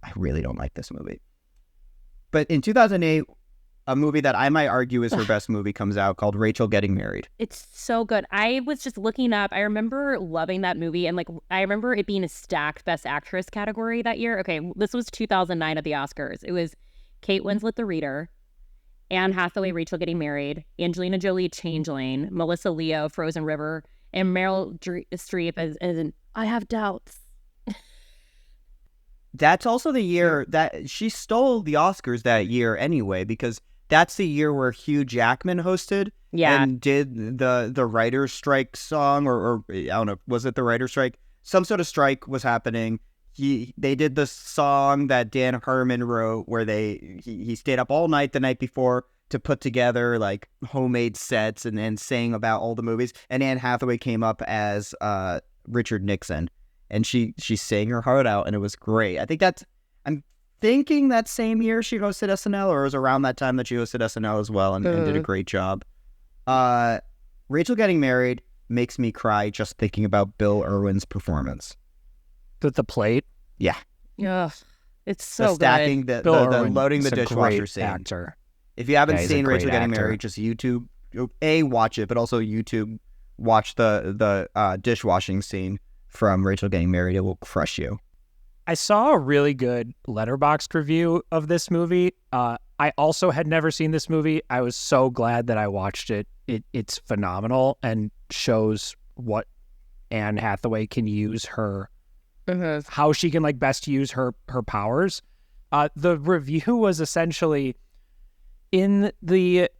I really don't like this movie. But in 2008, a movie that I might argue is her best movie comes out called Rachel Getting Married. It's so good. I was just looking up. I remember loving that movie, and like I remember it being a stacked Best Actress category that year. Okay, this was 2009 at the Oscars. It was Kate Winslet, The Reader, Anne Hathaway, Rachel Getting Married, Angelina Jolie, Changeling, Melissa Leo, Frozen River, and Meryl Streep as in I Have Doubts. That's also the year that she stole the Oscars that year anyway, because that's the year where Hugh Jackman hosted and did the writer's strike song, or I don't know, was it the writer's strike? Some sort of strike was happening. They did the song that Dan Harmon wrote where he stayed up all night the night before to put together like homemade sets and sang about all the movies. And Anne Hathaway came up as Richard Nixon, and she sang her heart out, and it was great. I'm thinking that same year she hosted SNL, or it was around that time that she hosted SNL as well, and did a great job. Rachel Getting Married makes me cry just thinking about Bill Irwin's performance. With the plate? Yeah. Yeah. It's so the stacking, good. the loading the dishwasher scene. Actor. If you haven't seen Rachel Getting actor. Married, just YouTube, watch it, but also YouTube, watch the dishwashing scene from Rachel Getting Married. It will crush you. I saw a really good Letterboxd review of this movie. I also had never seen this movie. I was so glad that I watched it. It's phenomenal and shows what Anne Hathaway can use her, how she can like best use her powers. The review was essentially in the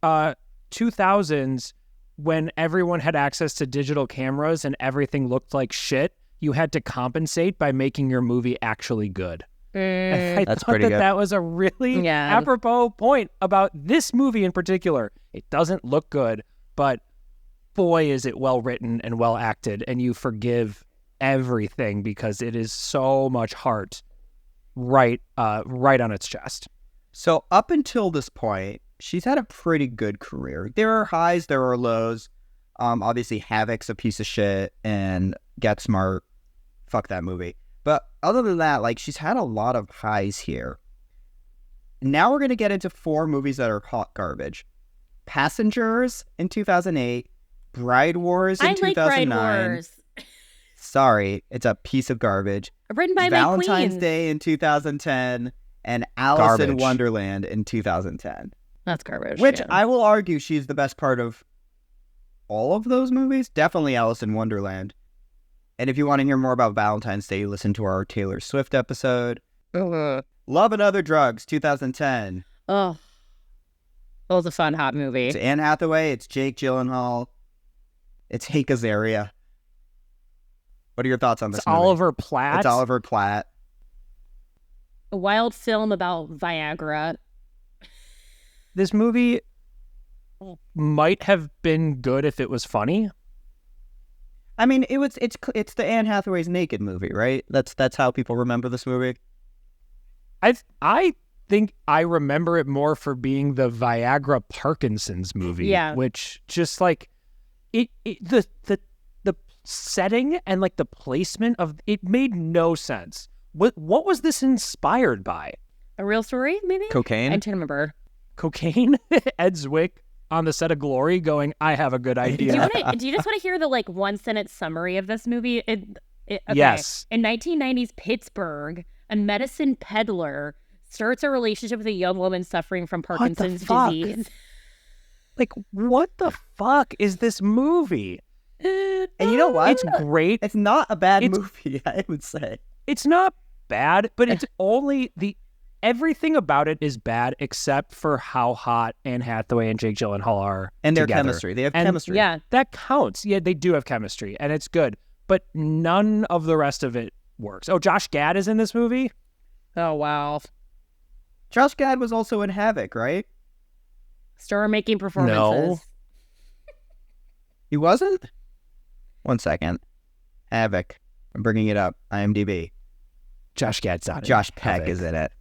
2000s when everyone had access to digital cameras and everything looked like shit. You had to compensate by making your movie actually good. I That's thought pretty good. that was a really apropos point about this movie in particular. It doesn't look good, but boy, is it well written and well acted, and you forgive everything because it is so much heart right on its chest. So up until this point, she's had a pretty good career. There are highs, there are lows. Obviously, Havoc's a piece of shit, and Get Smart, fuck that movie. But other than that, like, she's had a lot of highs here. Now we're going to get into 4 movies that are hot garbage. Passengers in 2008, Bride Wars in 2009. I like Bride Wars. Sorry, it's a piece of garbage. Written by Valentine's my Day in 2010, and Alice in Wonderland in 2010. That's garbage. Which yeah. I will argue she's the best part of all of those movies. Definitely Alice in Wonderland. And if you want to hear more about Valentine's Day, listen to our Taylor Swift episode. Love and Other Drugs, 2010. Oh, that was a fun, hot movie. It's Anne Hathaway. It's Jake Gyllenhaal. It's Hank Azaria. What are your thoughts on this movie? Oliver Platt. It's Oliver Platt. A wild film about Viagra. This movie might have been good if it was funny. I mean, it's the Anne Hathaway's naked movie, right? That's how people remember this movie. I think I remember it more for being the Viagra Parkinson's movie. Yeah. Which just like the setting and like the placement of it made no sense. What was this inspired by? A real story, maybe? Cocaine? I can't remember. Cocaine? Ed Zwick on the set of Glory going, I have a good idea. Do you just want to hear the like 1-sentence summary of this movie? Okay. Yes. In 1990s Pittsburgh, a medicine peddler starts a relationship with a young woman suffering from Parkinson's disease. Like, what the fuck is this movie? And you know what? It's great. It's not a bad movie, I would say. It's not bad, but it's only everything about it is bad except for how hot Anne Hathaway and Jake Gyllenhaal are And their together. chemistry. They have And chemistry. Yeah. That counts. Yeah, they do have chemistry, and it's good. But none of the rest of it works. Oh, Josh Gad is in this movie? Oh, wow. Josh Gad was also in Havoc, right? Star-making performances. He wasn't? 1 second. Havoc. I'm bringing it up. IMDb. Josh Gad's not in Josh Peck Havoc. is in it.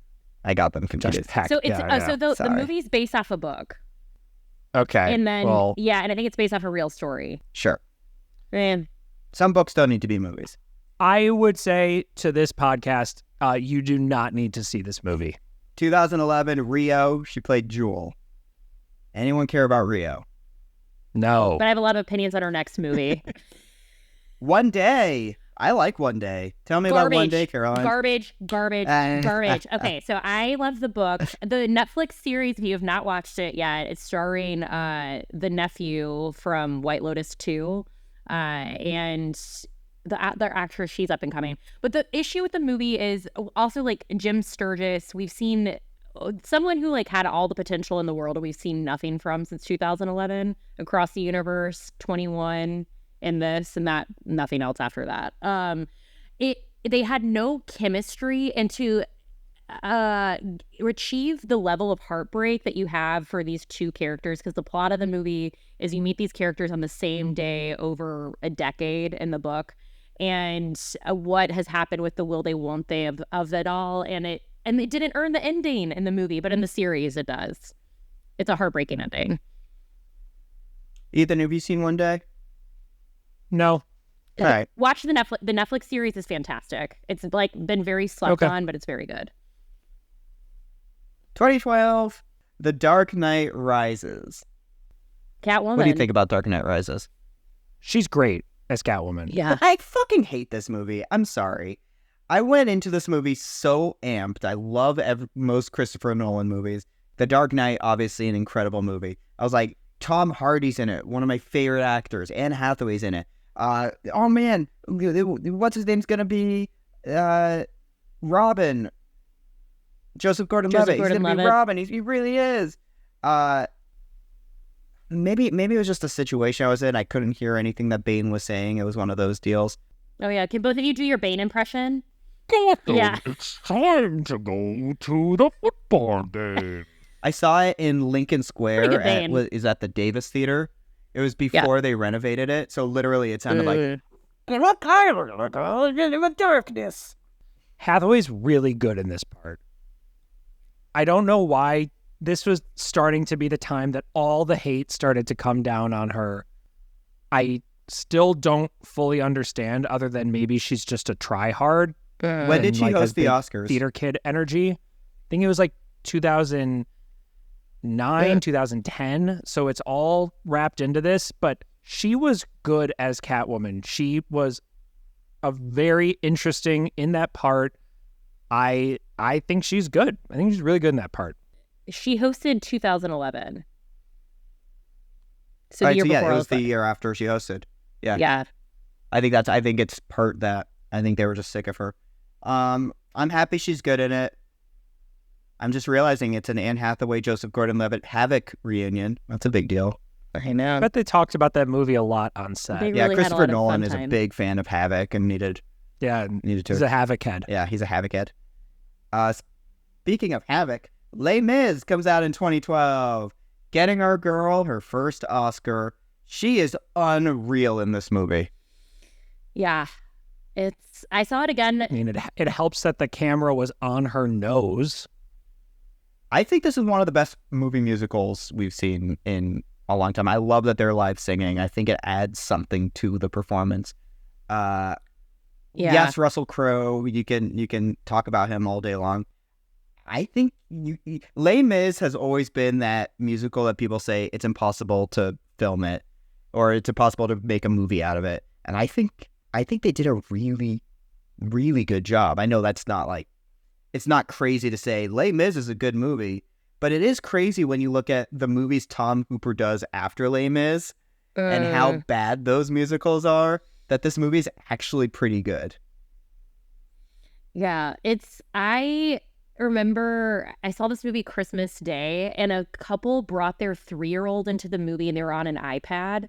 I got them Josh confused. Peck. So it's yeah. so the Sorry. movie's based off a book. Okay. And then well, and I think it's based off a real story. Sure. Man. Some books don't need to be movies. I would say to this podcast, you do not need to see this movie. 2011, Rio. She played Jewel. Anyone care about Rio? No. But I have a lot of opinions on her next movie. One Day. I like One Day. Tell me about One Day, Caroline. Garbage. Okay, so I love the book. The Netflix series, if you have not watched it yet, it's starring the nephew from White Lotus 2. And the actress, she's up and coming. But the issue with the movie is also like Jim Sturgis. We've seen someone who like had all the potential in the world and we've seen nothing from since 2011. Across the Universe, 21, in this and that, nothing else after that. They had no chemistry, and to achieve the level of heartbreak that you have for these two characters, because the plot of the movie is you meet these characters on the same day over a decade in the book, and what has happened with the will they won't they of it all, and it didn't earn the ending in the movie, but in the series it does. It's a heartbreaking ending. Ethan, have you seen One Day? No. All right. Watch the Netflix series is fantastic. It's like been very slept on, but it's very good. 2012, The Dark Knight Rises. Catwoman. What do you think about Dark Knight Rises? She's great as Catwoman. Yeah. I fucking hate this movie. I'm sorry. I went into this movie so amped. I love most Christopher Nolan movies. The Dark Knight, obviously an incredible movie. I was like, Tom Hardy's in it, one of my favorite actors. Anne Hathaway's in it. Oh man, what's his name's gonna be? Robin. Joseph Gordon-Levitt. He's gonna be Robin. He really is. Maybe it was just a situation I was in. I couldn't hear anything that Bane was saying. It was one of those deals. Oh yeah, can both of you do your Bane impression? Yeah. It's time to go to the football game. I saw it in Lincoln Square. Is at the Davis Theater. It was before they renovated it, so literally it sounded like In the darkness. Hathaway's really good in this part. I don't know why this was starting to be the time that all the hate started to come down on her. I still don't fully understand, other than maybe she's just a try-hard. When did she host the Oscars? Theater kid energy. I think it was like 2009, 2010. So it's all wrapped into this, but she was good as Catwoman. She was a very interesting in that part. I think she's good. I think she's really good in that part. She hosted 2011. So the year before. It was the year after she hosted. Yeah. I think it's part that I think they were just sick of her. I'm happy she's good in it. I'm just realizing it's an Anne Hathaway, Joseph Gordon-Levitt Havoc reunion. That's a big deal. I know. I bet they talked about that movie a lot on set. They Yeah, really had a Christopher lot of Nolan fun is a time. big fan of Havoc and needed to. He's a Havoc head. Yeah, he's a Havoc head. Speaking of Havoc, Les Mis comes out in 2012, getting our girl her first Oscar. She is unreal in this movie. Yeah. I saw it again. I mean, it helps that the camera was on her nose. I think this is one of the best movie musicals we've seen in a long time. I love that they're live singing. I think it adds something to the performance. Yes, Russell Crowe. You can talk about him all day long. I think Les Mis has always been that musical that people say it's impossible to film it, or it's impossible to make a movie out of it. And I think they did a really, really good job. I know that's not like, it's not crazy to say Les Mis is a good movie, but it is crazy when you look at the movies Tom Hooper does after Les Mis and how bad those musicals are, that this movie is actually pretty good. Yeah, I remember I saw this movie Christmas Day, and a couple brought their 3-year-old into the movie, and they were on an iPad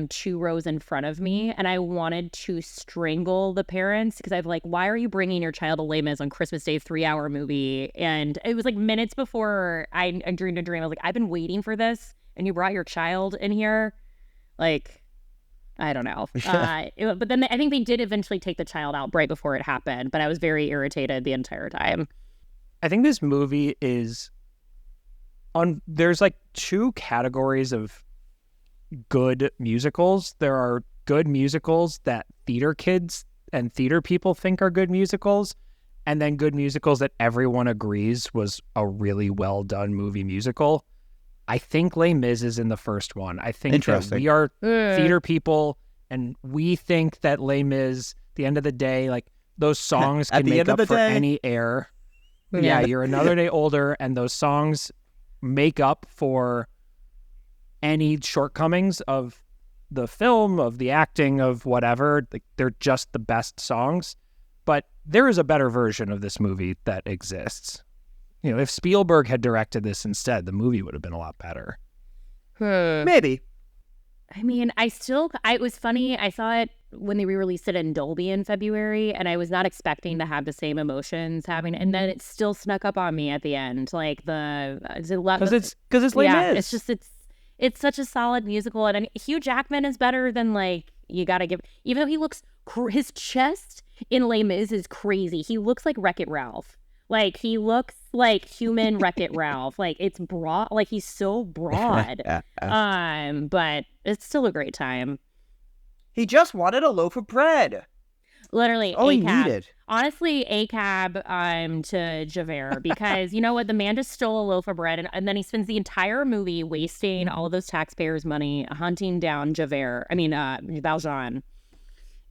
2 rows in front of me, and I wanted to strangle the parents because I'm like, why are you bringing your child to Les Mis on Christmas Day, 3-hour movie? And it was like minutes before I dreamed a dream. I was like, I've been waiting for this, and you brought your child in here? Like, I don't know. But then I think they did eventually take the child out right before it happened, but I was very irritated the entire time. I think this movie is there's like 2 categories of good musicals. There are good musicals that theater kids and theater people think are good musicals, and then Good Musicals that everyone agrees was a really well done movie musical. I think Les Mis is in the first one. I think that we are theater people, and we think that Les Mis, at the end of the day, like those songs can make up for any error. Yeah, you're another day older, and those songs make up for any shortcomings of the film, of the acting, of whatever. Like, they're just the best songs. But there is a better version of this movie that exists. You know, if Spielberg had directed this instead, the movie would have been a lot better. Maybe. I mean, it was funny. I saw it when they re-released it in Dolby in February, and I was not expecting to have the same emotions and then it still snuck up on me at the end. Like because it's Les Mis. It's such a solid musical, and Hugh Jackman is better than you gotta give. Even though he looks, his chest in Les Mis is crazy. He looks like Wreck-It Ralph. Like, he looks like human Wreck-It Ralph. Like, it's broad. Like, he's so broad. But it's still a great time. He just wanted a loaf of bread. Literally, all he needed. Honestly, a cab to Javert, because you know what? The man just stole a loaf of bread, and then he spends the entire movie wasting all of those taxpayers' money hunting down Valjean.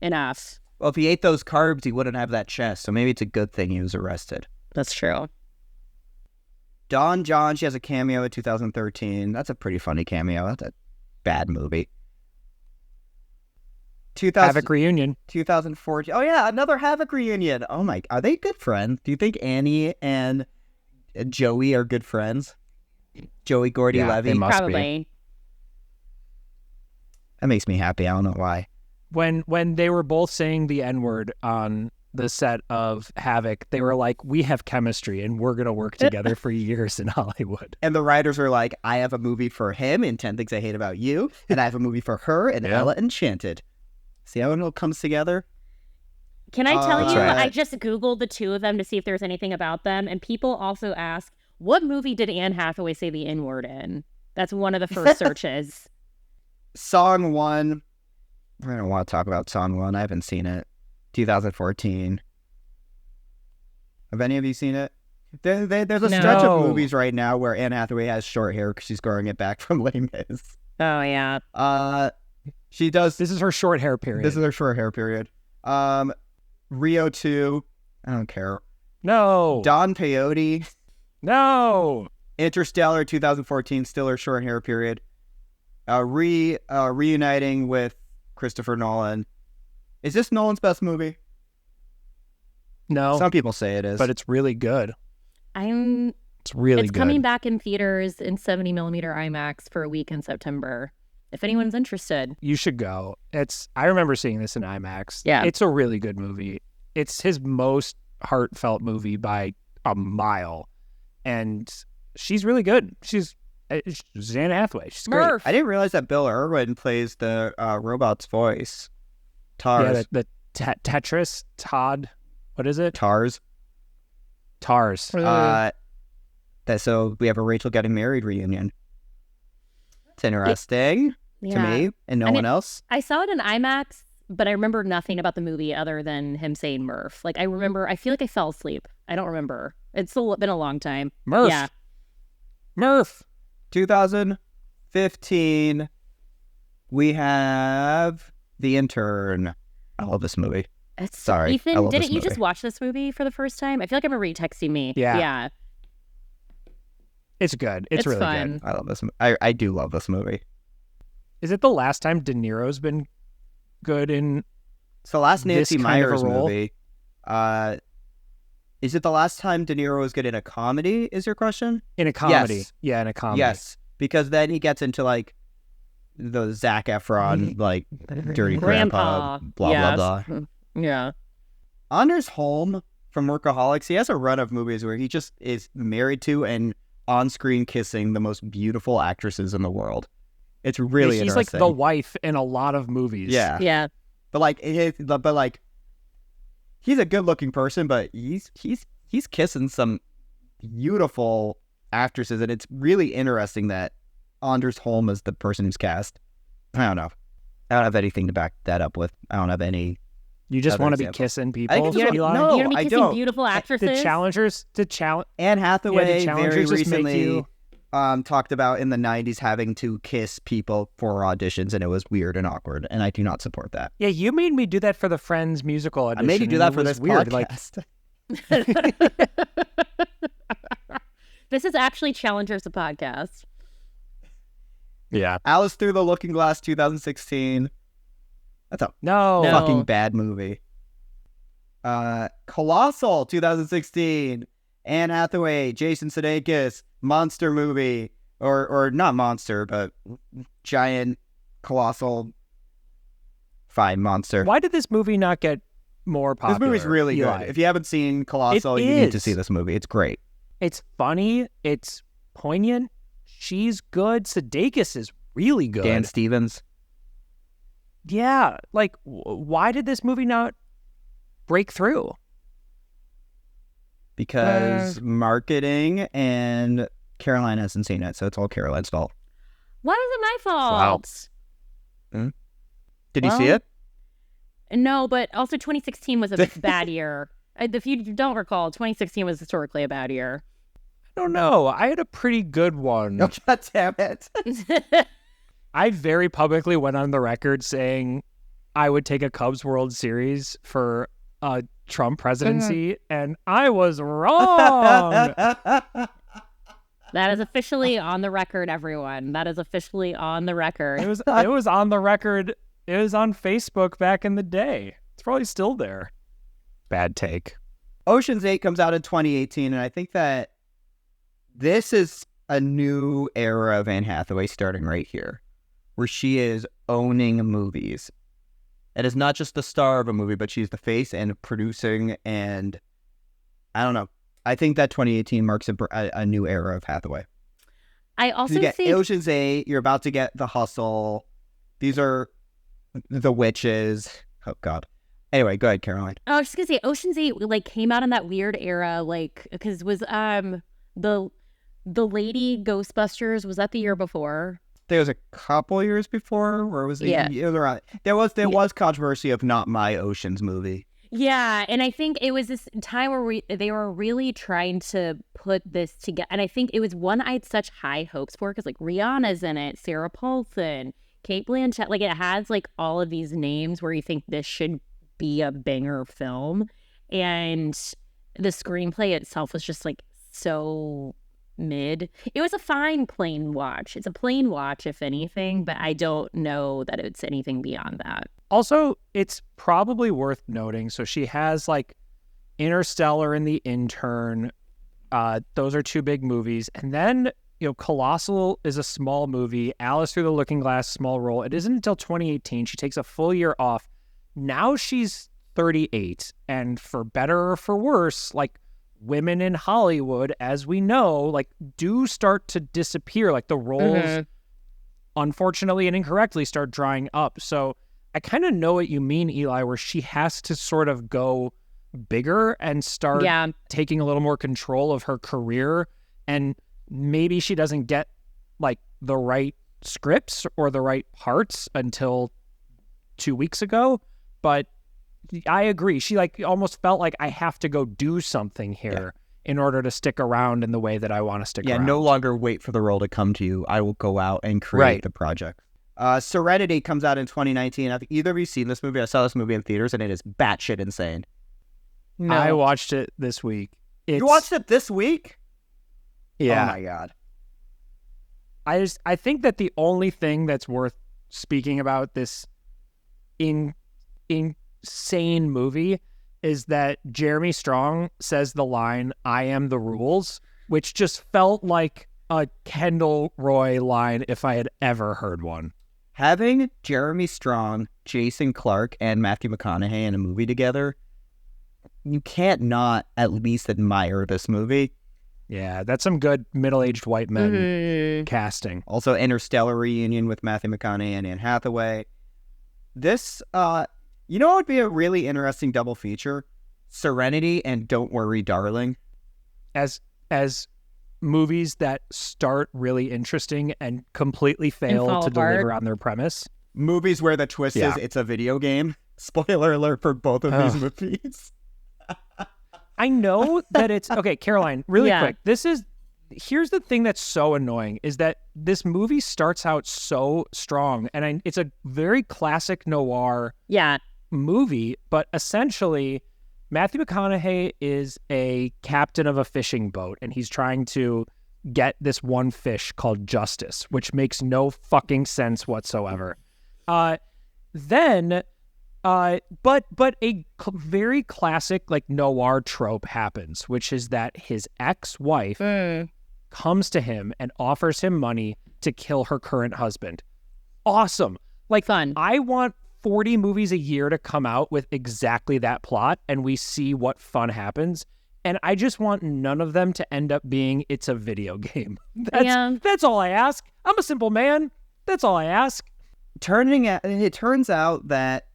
Enough. Well, if he ate those carbs, he wouldn't have that chest, so maybe it's a good thing he was arrested. That's true. Dawn John, she has a cameo in 2013. That's a pretty funny cameo. That's a bad movie. Havoc reunion. 2014. Oh, yeah, another Havoc reunion. Oh, my. Are they good friends? Do you think Annie and Joey are good friends? Joey Gordy Levy? They must Probably. be. That makes me happy. I don't know why. When they were both saying the N-word on the set of Havoc, they were like, we have chemistry and we're going to work together for years in Hollywood. And the writers are like, I have a movie for him in 10 Things I Hate About You, and I have a movie for her in Ella Enchanted. See how it all comes together? Can I tell you, right. I just Googled the two of them to see if there's anything about them, and people also ask, what movie did Anne Hathaway say the N-word in? That's one of the first searches. Song 1. I don't want to talk about Song 1. I haven't seen it. 2014. Have any of you seen it? There's a stretch of movies right now where Anne Hathaway has short hair because she's growing it back from Les Mis. Oh, yeah. She does. This is her short hair period. This is her short hair period. Rio 2. I don't care. No. Don Peyote. No. Interstellar 2014. Still her short hair period. Reuniting with Christopher Nolan. Is this Nolan's best movie? No. Some people say it is. But it's really good. It's really good. It's coming back in theaters in 70mm IMAX for a week in September. If anyone's interested. You should go. I remember seeing this in IMAX. Yeah. It's a really good movie. It's his most heartfelt movie by a mile. And she's really good. She's Anne Hathaway. She's great. Murph. I didn't realize that Bill Irwin plays the robot's voice. Tars. Yeah, the Tetris, Todd. What is it? Tars. So we have a Rachel Getting Married reunion. It's interesting to me and no one else. I saw it in IMAX, but I remember nothing about the movie other than him saying Murph. Like, I feel like I fell asleep. I don't remember. It's been a long time. Murph. Yeah. Murph. 2015, we have The Intern. I love this movie. Sorry. Ethan, didn't you just watch this movie for the first time? I feel like I remember you texting me. Yeah. It's good. It's really fun. good. I love this. I do love this movie. Is it the last time De Niro's been good in It's the last Nancy this kind of a Meyers role? movie. Is it the last time De Niro was good in a comedy, is your question? In a comedy. Yes. Yeah, in a comedy. Yes, because then he gets into like the Zac Efron, like dirty Grandpa. grandpa, blah, blah, blah. Yeah. Anders Holm from Workaholics, he has a run of movies where he just is married to and on-screen kissing the most beautiful actresses in the world. It's really He's interesting. like the wife in a lot of movies. Yeah. Yeah. But like, he's a good-looking person, but he's kissing some beautiful actresses, and it's really interesting that Anders Holm is the person who's cast. I don't know. I don't have anything to back that up with. I don't have any You just Other want to be example. kissing I people, think it's You're, what- Eli? no, you're gonna I be kissing don't. beautiful actresses. The challengers, Anne Hathaway very challengers just make recently you- talked about in the 90s having to kiss people for auditions, and it was weird and awkward, and I do not support that. Yeah, you made me do that for the Friends musical I audition. made you do and that it for was this weird. Like, podcast. This is actually Challengers, a podcast. yeah, Alice Through the Looking Glass 2016. That's a no. fucking bad movie. Colossal 2016. Anne Hathaway, Jason Sudeikis, monster movie, or not monster, but giant, colossal, fine monster. Why did this movie not get more popular? This movie's really Eli? good. If you haven't seen Colossal, It you need to is. see this movie. It's great. It's funny. It's poignant. She's good. Sudeikis is really good. Dan Stevens. Yeah, like why did this movie not break through? Because marketing, and Caroline hasn't seen it, so it's all Caroline's fault. Why is it my fault? Did you see Well, it? No, but also 2016 was a bad year. If you don't recall, 2016 was historically a bad year. I don't know. I had a pretty good one. Oh, God damn it. I very publicly went on the record saying I would take a Cubs World Series for a Trump presidency, and I was wrong. That is officially on the record, everyone. That is officially on the record. It was on the record. It was on Facebook back in the day. It's probably still there. Bad take. Ocean's 8 comes out in 2018, and I think that this is a new era of Anne Hathaway starting right here, where she is owning movies. It is not just the star of a movie, but she's the face and producing, and I don't know. I think that 2018 marks a new era of Hathaway. I also You get think Ocean's 8, you're about to get The Hustle. These are The Witches. Oh, God. Anyway, go ahead, Caroline. I was just gonna say Ocean's 8 like came out in that weird era, like because it was the lady Ghostbusters, was that the year before? There was a couple years before, or was it? Yeah. There was controversy of not my Ocean's movie. Yeah, and I think it was this time where they were really trying to put this together, and I think it was one I had such high hopes for because like Rihanna's in it, Sarah Paulson, Kate Blanchett, like it has like all of these names where you think this should be a banger film, and the screenplay itself was just like so mid. It was a fine plane watch. It's a plane watch if anything, but I don't know that it's anything beyond that. Also, it's probably worth noting. So she has like Interstellar and The Intern. Those are two big movies. And then, Colossal is a small movie. Alice Through the Looking Glass, small role. It isn't until 2018. She takes a full year off. Now she's 38. And for better or for worse, like women in Hollywood, as we know, like do start to disappear. Like the roles, unfortunately and incorrectly, start drying up. So I kind of know what you mean, Eli, where she has to sort of go bigger and start taking a little more control of her career. And maybe she doesn't get like the right scripts or the right parts until 2 weeks ago. But I agree. She like almost felt like I have to go do something here in order to stick around in the way that I want to stick around. Yeah, no longer wait for the role to come to you. I will go out and create the project. Serenity comes out in 2019. Have either of you seen this movie? I saw this movie in theaters, and it is batshit insane. No. I watched it this week. You watched it this week? Yeah. Oh, my God. I think that the only thing that's worth speaking about this insane movie is that Jeremy Strong says the line, "I am the rules," which just felt like a Kendall Roy line if I had ever heard one. Having Jeremy Strong, Jason Clarke, and Matthew McConaughey in a movie together, you can't not at least admire this movie. Yeah, that's some good middle-aged white men casting. Also, Interstellar reunion with Matthew McConaughey and Anne Hathaway. This, what would be a really interesting double feature? Serenity and Don't Worry, Darling. As movies that start really interesting and completely fail to deliver on their premise. Movies where the twist is it's a video game. Spoiler alert for both of these movies. I know that it's okay, Caroline, really Yeah. quick. Here's the thing that's so annoying is that this movie starts out so strong, and it's a very classic noir Yeah. movie, but essentially Matthew McConaughey is a captain of a fishing boat, and he's trying to get this one fish called Justice, which makes no fucking sense whatsoever. But a very classic like noir trope happens, which is that his ex-wife comes to him and offers him money to kill her current husband. Awesome. Like, Fun. I want 40 movies a year to come out with exactly that plot, and we see what fun happens. And I just want none of them to end up being it's a video game. That's all I ask. I'm a simple man. That's all I ask. It turns out that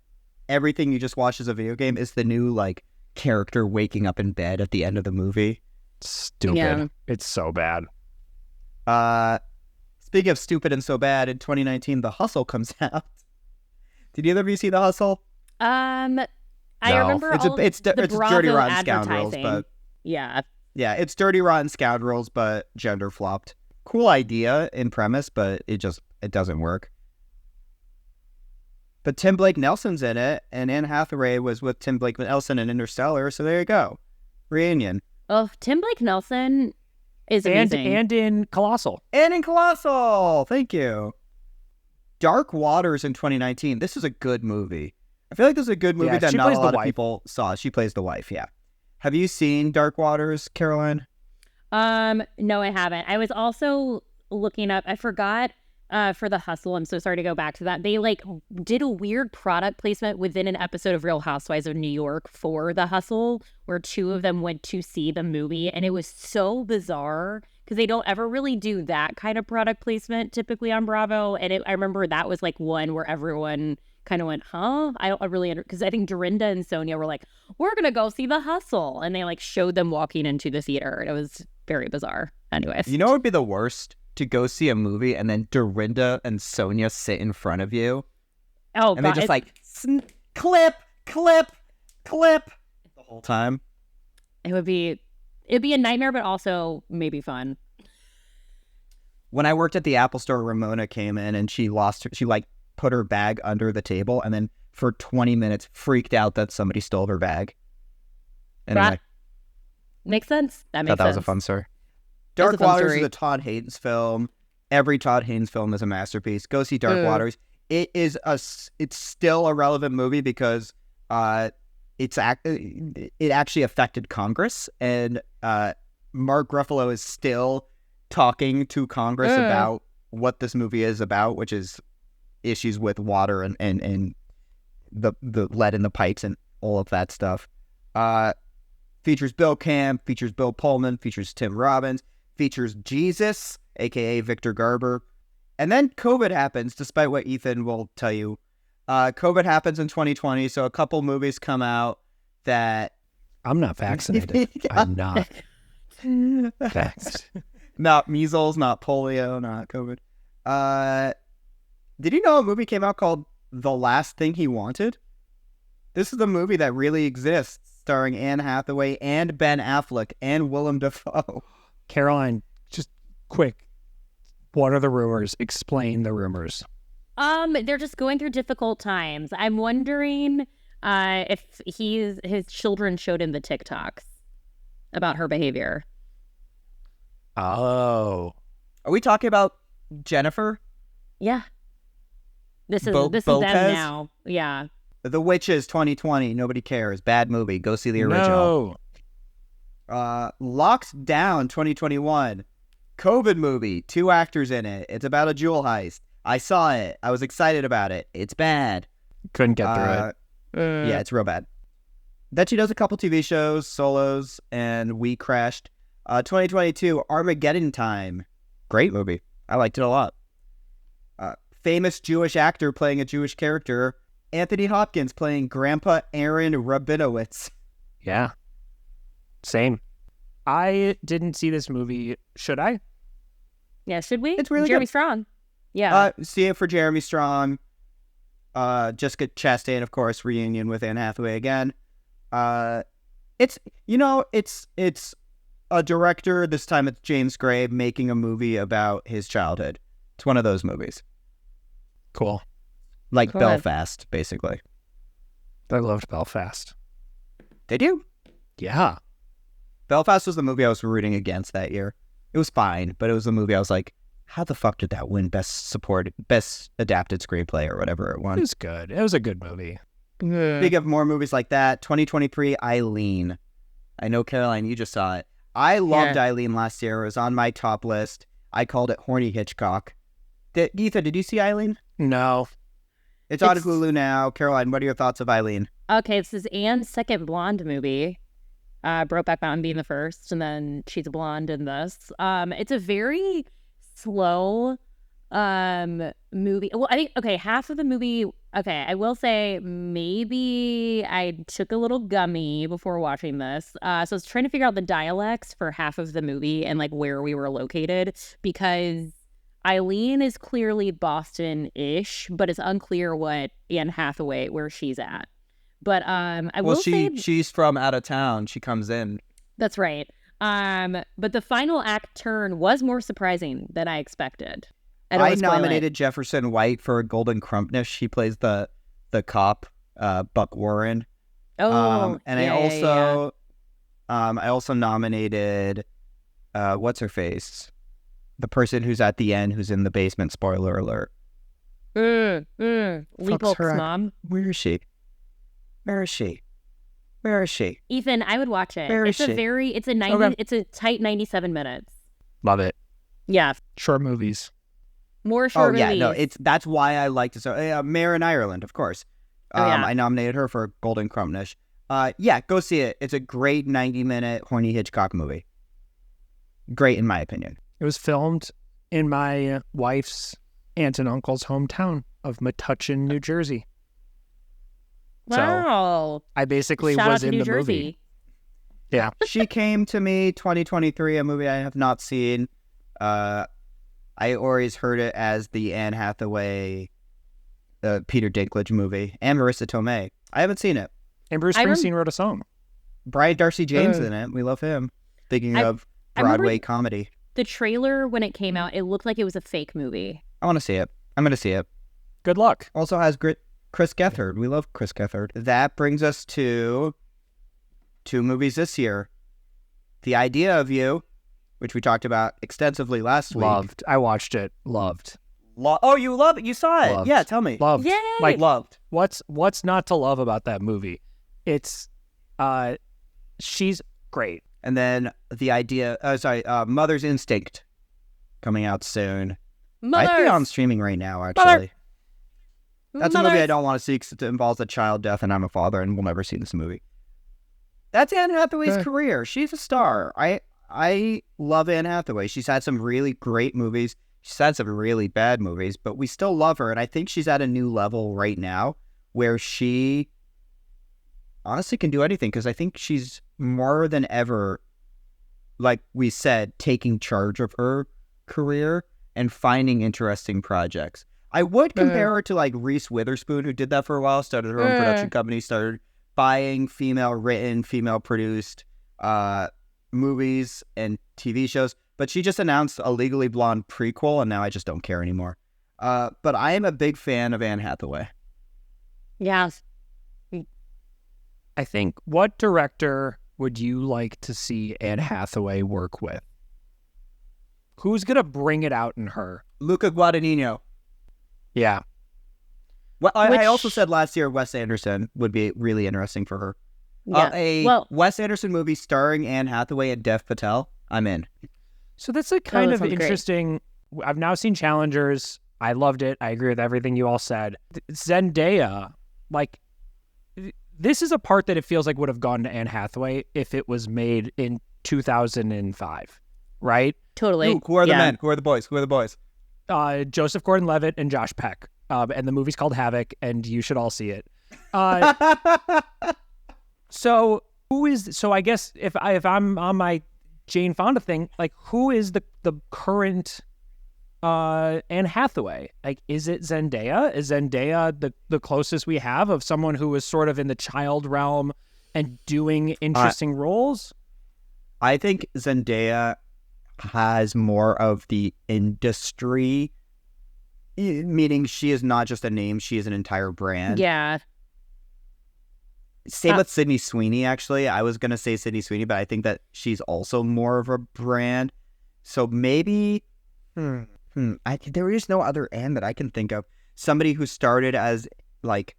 everything you just watched as a video game is the new like character waking up in bed at the end of the movie. Stupid. Yeah. It's so bad. Speaking of stupid and so bad, in 2019, The Hustle comes out. Did either of you see The Hustle? I No. remember It's the Dirty Bravo Rotten Scoundrels, advertising. but Yeah. yeah, it's Dirty Rotten Scoundrels, but gender flopped. Cool idea in premise, but it doesn't work. But Tim Blake Nelson's in it, and Anne Hathaway was with Tim Blake Nelson in Interstellar, so there you go. Reunion. Oh, Tim Blake Nelson is amazing. And in Colossal. And in Colossal! Thank you. Dark Waters in 2019. This is a good movie. I feel like this is a good movie Yeah, that she not plays a the lot of wife. people saw. She plays the wife, yeah. Have you seen Dark Waters, Caroline? No, I haven't. I was also looking up, I forgot for The Hustle. I'm so sorry to go back to that. They like did a weird product placement within an episode of Real Housewives of New York for The Hustle, where two of them went to see the movie, and it was so bizarre because they don't ever really do that kind of product placement typically on Bravo. And I remember that was like one where everyone kind of went, huh? I don't really because I think Dorinda and Sonia were like, we're gonna go see The Hustle, and they like showed them walking into the theater, and it was very bizarre. Anyways, You know what would be the worst? To go see a movie and then Dorinda and Sonia sit in front of you. oh And god, they just like, clip the whole time. it'd be a nightmare, but also maybe fun. When I worked at the Apple store, Ramona came in and she put her bag under the table and then for 20 minutes freaked out that somebody stole her bag. Anyway, Makes sense. That makes thought that sense. was a fun story. It's a Dark fun Waters story. is a Todd Haynes film. Every Todd Haynes film is a masterpiece. Go see Dark Waters. It's still a relevant movie because it actually affected Congress, and Mark Ruffalo is still talking to Congress about what this movie is about, which is issues with water and the lead in the pipes and all of that stuff. Features Bill Camp, features Bill Pullman, features Tim Robbins, features Jesus, aka Victor Garber. And then COVID happens, despite what Ethan will tell you. COVID happens in 2020, so a couple movies come out that... I'm not vaccinated. I'm not vaxxed. Not measles, not polio, not COVID. Did you know a movie came out called The Last Thing He Wanted? This is a movie that really exists, starring Anne Hathaway and Ben Affleck and Willem Dafoe. Caroline, just quick. What are the rumors? Explain the rumors. They're just going through difficult times. I'm wondering if his children showed him the TikToks about her behavior. Oh. Are we talking about Jennifer? Yeah. This is Lopez? them now. Yeah. The Witches 2020, nobody cares. Bad movie. Go see the original. No. Locked Down 2021. COVID movie. 2 actors in it. It's about a jewel heist. I saw it. I was excited about it. It's bad. Couldn't get through it. Yeah, it's real bad. Then she does a couple TV shows, solos, and We Crashed. 2022, Armageddon Time. Great movie. I liked it a lot. Famous Jewish actor playing a Jewish character. Anthony Hopkins playing Grandpa Aaron Rabinowitz. Yeah. Same. I didn't see this movie. Should I? Yeah, should we? It's really Jeremy good. Strong. Yeah. See it for Jeremy Strong. Jessica Chastain, of course, reunion with Anne Hathaway again. It's a director, this time it's James Gray, making a movie about his childhood. It's one of those movies. Cool. Like Cool. Belfast, basically. I loved Belfast. Did you? Yeah. Belfast was the movie I was rooting against that year. It was fine, but it was the movie I was like, how the fuck did that win best adapted screenplay or whatever it It won? was good. It was a good movie. Speaking of more movies like that, 2023, Eileen. I know, Caroline, you just saw it. I loved Eileen last year. It was on my top list. I called it Horny Hitchcock. Ethan, did you see Eileen? No. It's on Hulu now. Caroline, what are your thoughts of Eileen? Okay, this is Anne's second blonde movie. Brokeback Mountain being the first, and then she's a blonde in this. It's a very slow movie. Well, I think half of the movie. Okay, I will say maybe I took a little gummy before watching this. So I was trying to figure out the dialects for half of the movie and like where we were located, because Eileen is clearly Boston-ish, but it's unclear what Anne Hathaway where she's at. But I will say she's from out of town. She comes in. that's right. But the final act turn was more surprising than I expected. I nominated Jefferson White for Golden Crumpnish. He plays the cop, Buck Warren. Oh, and yeah, I also nominated what's her face, the person who's at the end, who's in the basement. Spoiler alert. Leapold's her- mom. Where is she? Where is she? Where is she? Ethan, I would watch it. Where is It's she? a very, it's a 90, Okay. it's a tight 97 minutes. Love it. Yeah, Short movies. more short yeah, movies. no, that's why I liked it. So Mayor in Ireland, of course. Yeah. I nominated her for Golden Crumpnish. Go see it. It's a great 90-minute horny Hitchcock movie. Great in my opinion. It was filmed in my wife's aunt and uncle's hometown of Metuchen, New Jersey. Wow. I basically Shout out was to in New the Jersey. movie. Yeah. She came to me 2023, a movie I have not seen. I always heard it as the Anne Hathaway, Peter Dinklage movie, and Marissa Tomei. I haven't seen it. And Bruce Springsteen wrote a song. Brian Darcy James in it. We love him. Speaking of I remember Broadway comedy, The trailer, when it came out, it looked like it was a fake movie. I want to see it. I'm going to see it. Good luck. Also has Chris Gethard. We love Chris Gethard. That brings us to 2 movies this year. The Idea of You, which we talked about extensively last week. Loved. I watched it. Loved. Oh, you love it? You saw it? Loved. Yeah, tell me. Loved. Yay! Like, Loved. what's not to love about that movie? It's, she's great. And then Mother's Instinct, coming out soon. Might be on streaming right now, actually. That's a movie I don't want to see because it involves a child death, and I'm a father, and we'll never see this movie. That's Anne Hathaway's career. She's a star. I love Anne Hathaway. She's had some really great movies. She's had some really bad movies, but we still love her, and I think she's at a new level right now where she honestly can do anything, because I think she's more than ever, like we said, taking charge of her career and finding interesting projects. I would compare her to like Reese Witherspoon, who did that for a while, started her own production company, started buying female-written, female-produced movies and TV shows. But she just announced a Legally Blonde prequel, and now I just don't care anymore. But I am a big fan of Anne Hathaway. Yeah. I think, what director would you like to see Anne Hathaway work with? Who's going to bring it out in her? Luca Guadagnino. Yeah. Well, I also said last year Wes Anderson would be really interesting for her. Yeah. Wes Anderson movie starring Anne Hathaway and Dev Patel, I'm in. So that's a kind that of sounds great. interesting. I've now seen Challengers. I loved it. I agree with everything you all said. Zendaya, like, this is a part that it feels like would have gone to Anne Hathaway if it was made in 2005, right? Totally. Who are the Yeah. men? Who are the boys? Who are the boys? Joseph Gordon-Levitt and Josh Peck. And the movie's called Havoc, and you should all see it. So I guess if I'm on my Jane Fonda thing, like, who is the current Anne Hathaway. Like, is it Zendaya? Is Zendaya the closest we have of someone who is sort of in the child realm and doing interesting roles? I think Zendaya has more of the industry, meaning she is not just a name, she is an entire brand. Yeah. Same with Sydney Sweeney, actually. I was going to say Sydney Sweeney, but I think that she's also more of a brand. So maybe, there is no other Anne that I can think of. Somebody who started as, like,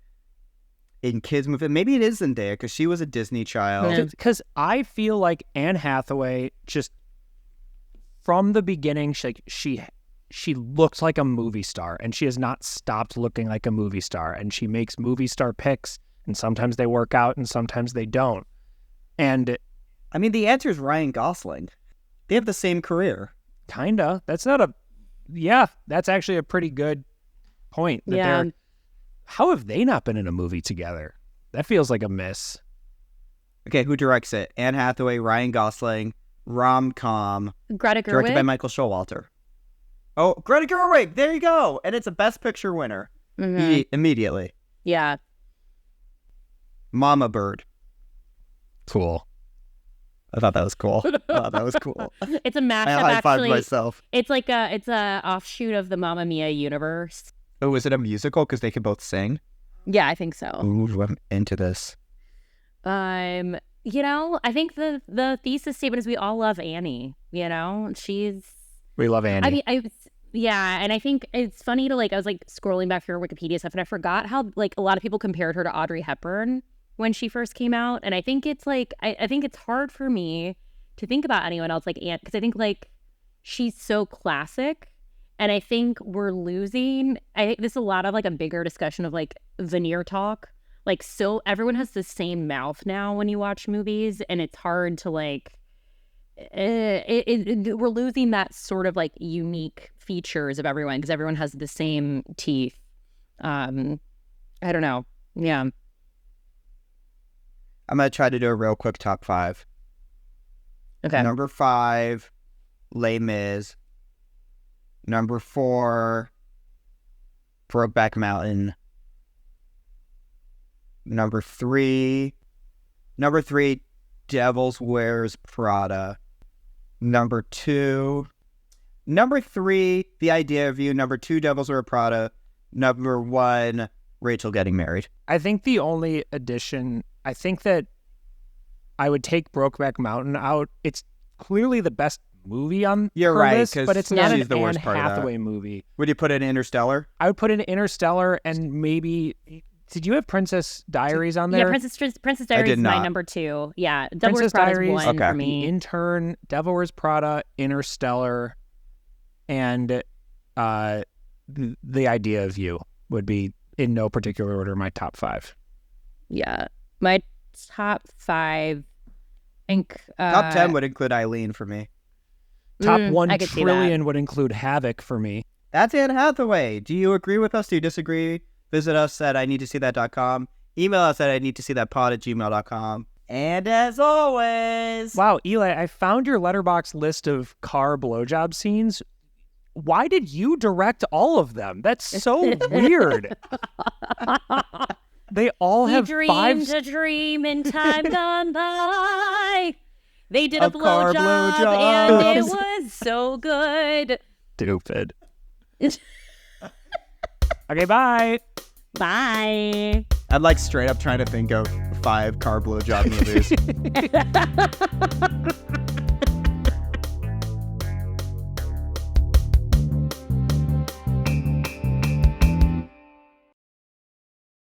in kids' movies. Maybe it is Zendaya, because she was a Disney child. Because I feel like Anne Hathaway, just from the beginning, she looked like a movie star, and she has not stopped looking like a movie star. And she makes movie star picks, and sometimes they work out, and sometimes they don't. And I mean, the answer is Ryan Gosling. They have the same career. Kinda. That's actually a pretty good point. How have they not been in a movie together? That feels like a miss. Okay, who directs it? Anne Hathaway, Ryan Gosling, rom-com. Greta Gerwig. Directed by Michael Showalter. Oh, Greta Gerwig! There you go! And it's a Best Picture winner. Immediately. Yeah. Mama Bird. Cool. I thought that was cool. It's a mashup, I high-fived actually. myself. It's like it's a offshoot of the Mamma Mia universe. Oh, is it a musical? Because they can both sing? Yeah, I think so. Ooh, I'm into this. I think the thesis statement is we all love Annie. We love Annie. I mean, and I think it's funny to I was scrolling back through her Wikipedia stuff, and I forgot how a lot of people compared her to Audrey Hepburn when she first came out, and I think it's I think it's hard for me to think about anyone else like Anne, because I think she's so classic, and I think we're losing. I think this is a lot of a bigger discussion of veneer talk. So everyone has the same mouth now when you watch movies, and it's hard to we're losing that sort of unique features of everyone, because everyone has the same teeth. I don't know. Yeah. I'm going to try to do a real quick top 5. Okay. Number 5, Les Mis. Number 4, Brokeback Mountain. Number 3, Devil's Wears Prada. Number 3, The Idea of You. Number 2, Devil's Wears Prada. Number 1, Rachel Getting Married. I think the only addition, I think that I would take Brokeback Mountain out. It's clearly the best movie on You're her right, list, 'cause but it's not she's an the Anne worst part of that. Hathaway movie. Would you put it in Interstellar? I would put it in Interstellar, and maybe... Did you have Princess Diaries on there? Yeah, Princess Diaries is my not. number 2. Yeah, Devil Wears Princess Prada Diaries, is 1 for The me. Intern, Devil Wears Prada, Interstellar, and The Idea of You would be, in no particular order, my top 5. Yeah, my top 5. I think Top 10 would include Eileen for me. Top I 1 could see that. trillion would include Havoc for me. That's Anne Hathaway. Do you agree with us? Do you disagree? Visit us at IneedToSeeThat.com. Email us at IneedToSeeThatPod@gmail.com. And as always... Wow, Eli, I found your Letterboxd list of car blowjob scenes. Why did you direct all of them? That's so weird. They all have dreamed 5... a dream in time gone by. They did a Of car blowjob, and it blowjobs. was so good. Stupid. Okay, bye. Bye. I'm straight up trying to think of 5 car blowjob movies.